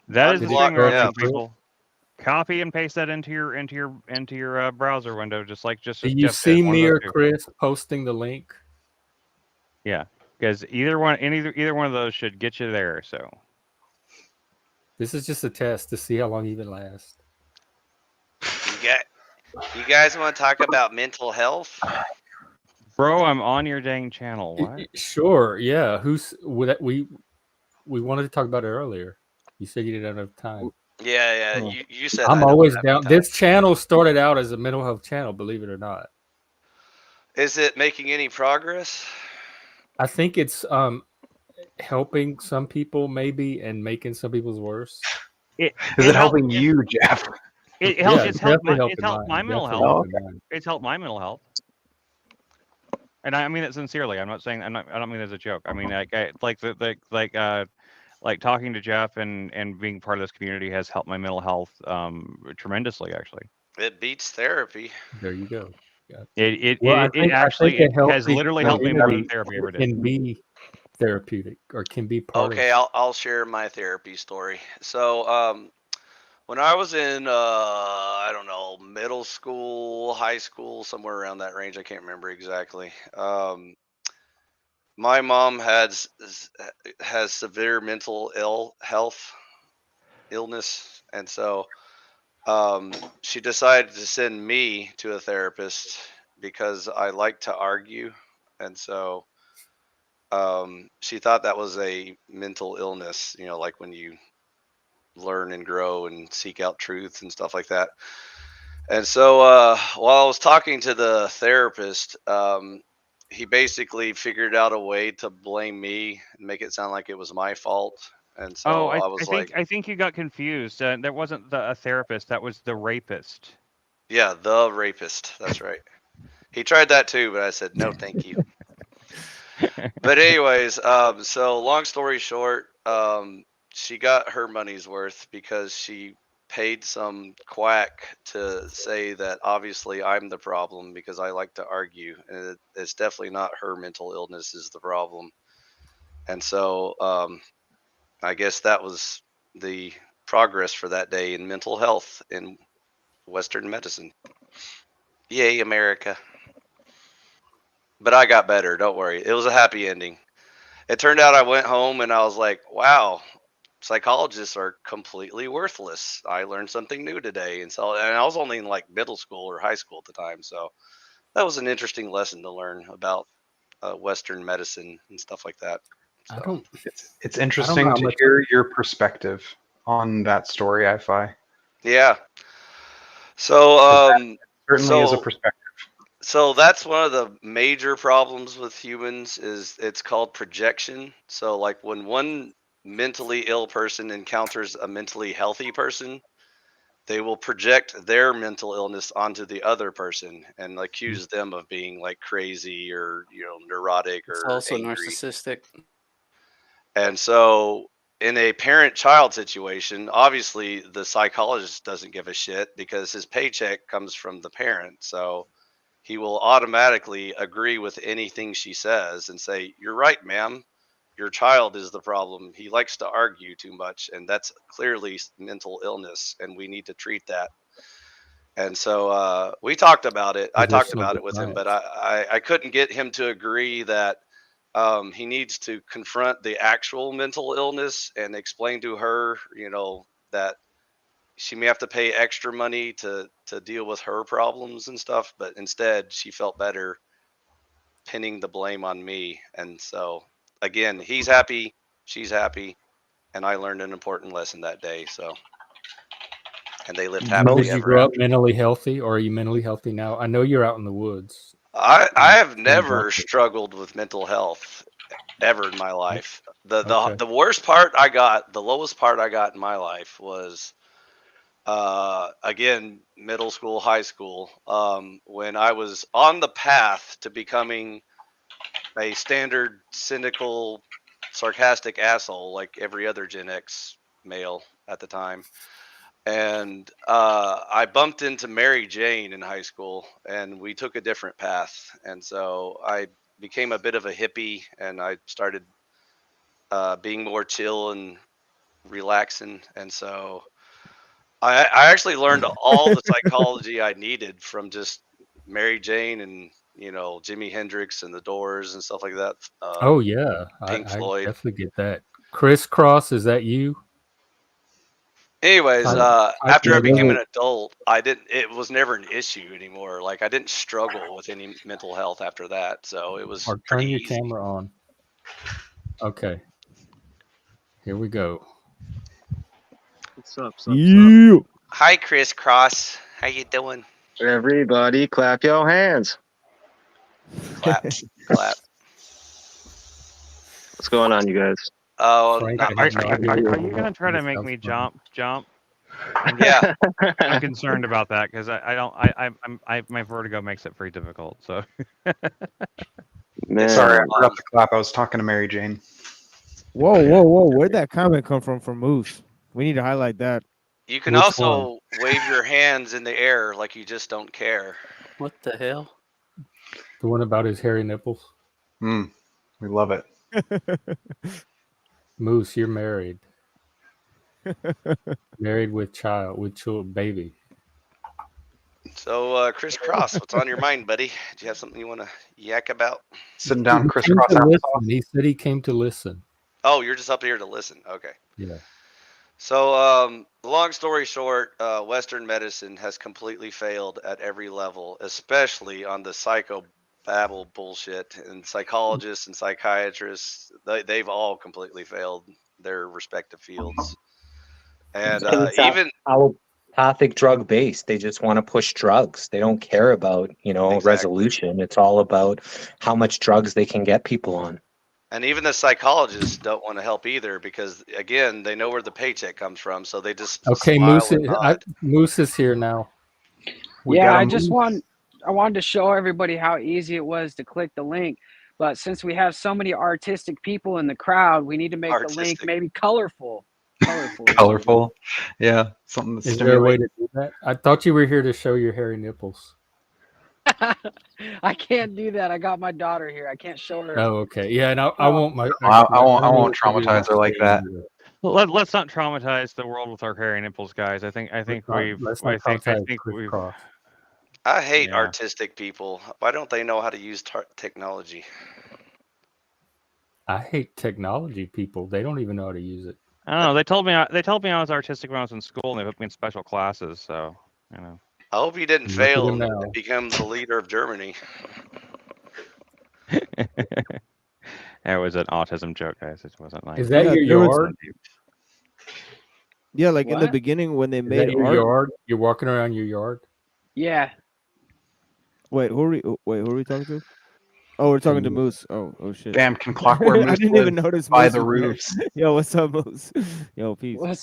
That is the Unblock- thing, right, yeah. people. Copy and paste that into your browser window, just like Do you Jeff see did, one of me those or two. Chris posting the link? Yeah, because either one of those should get you there. So This is just a test to see how long you can last. You guys want to talk about mental health? bro, I'm on your dang channel. What? Sure, yeah. We wanted to talk about it earlier. You said you didn't have enough time. Yeah, Oh. you said I'm I don't always have down. any time. This channel started out as a mental health channel, believe it or not. Is it making any progress? I think it's helping some people maybe and making some people's worse. Is it helping you, Jeff? It's it's helped my, definitely it's helped my mine. mental Definitely health. helping mine. It's helped my mental health. And I mean it sincerely. I don't mean it as a joke. I mean like talking to Jeff and being part of this community has helped my mental health tremendously, actually. It beats therapy. There you go. It I actually think a has healthy literally helped me more than community therapy ever did. can be therapeutic or can be part Okay, of. I'll share my therapy story. So, when I was in I don't know, middle school, high school, somewhere around that range, I can't remember exactly. My mom has severe mental illness, and so she decided to send me to a therapist because I like to argue, and so she thought that was a mental illness, you know, like when you learn and grow and seek out truth and stuff like that. And so while I was talking to the therapist, he basically figured out a way to blame me and make it sound like it was my fault. And so Oh, I was like, I think you got confused. That wasn't a therapist. That was the rapist. yeah, the rapist. That's right. He tried that too, but I said, no, thank you. But anyways, so long story short, she got her money's worth because she paid some quack to say that obviously I'm the problem because I like to argue, and it's definitely not her mental illness is the problem. And so I guess that was the progress for that day in mental health in Western medicine. Yay, America. But I got better, don't worry. It was a happy ending. It turned out I went home and I was like, wow, psychologists are completely worthless. I learned something new today. And I was only in like middle school or high school at the time. So that was an interesting lesson to learn about Western medicine and stuff like that. I So, don't. It's I interesting don't know how to much- hear your perspective on that story, I-Fi. yeah. So, Certainly is a So- perspective. so that's one of the major problems with humans is it's called projection. So like when one mentally ill person encounters a mentally healthy person, they will project their mental illness onto the other person and accuse them of being like crazy or neurotic It's or also angry. narcissistic. And so in a parent-child situation, obviously the psychologist doesn't give a shit because his paycheck comes from the parent. So he will automatically agree with anything she says and say, "You're right, ma'am. Your child is the problem. He likes to argue too much, and that's clearly mental illness, and we need to treat that." And so we talked about it. I talked about it with him, but I couldn't get him to agree that he needs to confront the actual mental illness and explain to her, that she may have to pay extra money to deal with her problems and stuff. But instead, she felt better pinning the blame on me. And so, again, he's happy, she's happy, and I learned an important lesson that day. So, and they lived happily Did you ever grow up after. mentally healthy, or are you mentally healthy now? I know you're out in the woods. I have in never Buckford. struggled with mental health ever in my life. Okay. The worst part I got, the lowest part I got in my life was again, middle school, high school, when I was on the path to becoming a standard cynical, sarcastic asshole like every other Gen X male at the time. And I bumped into Mary Jane in high school, and we took a different path. And so I became a bit of a hippie, and I started being more chill and relaxing. And so I actually learned all the psychology I needed from just Mary Jane and Jimi Hendrix and the Doors and stuff like that. Oh yeah, Pink I Floyd. definitely get that. Crisscross, is that you? Anyways, after yeah, I became an those adult, it was never an issue anymore. Like I didn't struggle with any mental health after that. So it was Or pretty turn your easy. camera on. Okay. Here we go. What's up? Yeah. Hi, Crisscross. How you doing? Everybody, clap your hands. Clap, clap. What's going on, you guys? Oh, Frank, not I much. have no Are idea you what gonna try to this make stuff's me from. jump? Yeah. I'm concerned about that because my vertigo makes it very difficult. So Man, Sorry, I forgot to clap. I was talking to Mary Jane. Whoa! Where'd that comment come from Moose? We need to highlight that. You can Which also wave your hands in the air like you just don't care. What the hell? The one about his hairy nipples. We love it. Moose, you're married. Married with baby. So, Crisscross, what's on your mind, buddy? Do you have something you want to yak about? Sitting down, He crisscross came to applesauce. listen. He said he came to listen. Oh, you're just up here to listen. Okay. Yeah. So, long story short, Western medicine has completely failed at every level, especially on the psychobabble bullshit. And psychologists and psychiatrists, they've all completely failed their respective fields. And It's even allopathic drug based. They just want to push drugs. They don't care about, Exactly. resolution. It's all about how much drugs they can get people on. And even the psychologists don't want to help either because, again, they know where the paycheck comes from. So they just Okay, smile Moose. and nod. Moose is here now. Yeah, I Moose. wanted to show everybody how easy it was to click the link. But since we have so many artistic people in the crowd, we need to make the link Artistic. maybe colorful. Colorful. Yeah, something that's Is there a way stimulating. to do that? I thought you were here to show your hairy nipples. I can't do that. I got my daughter here. I can't show her. Oh, okay. Yeah, and I won't. I won't traumatize her like that. let's not traumatize the world with our hairy nipples, guys. I think we've I hate Yeah. artistic people. Why don't they know how to use technology? I hate technology people. They don't even know how to use it. I don't know. They told me I was artistic when I was in school, and they put me in special classes. So I hope you didn't Look fail at him and now. become the leader of Germany. That was an autism joke, guys. It wasn't like. Is that Yeah, your there was- yard? Yeah, like in the What? beginning when they Is made that your art. yard? You're walking around your yard? Yeah. Wait, who are we talking to? Oh, we're talking to Moose. Oh shit. Damn, can Clockwork I Moose didn't live even notice by Moose the was there. roofs? Yo, what's up, Moose? Yo, peace. What's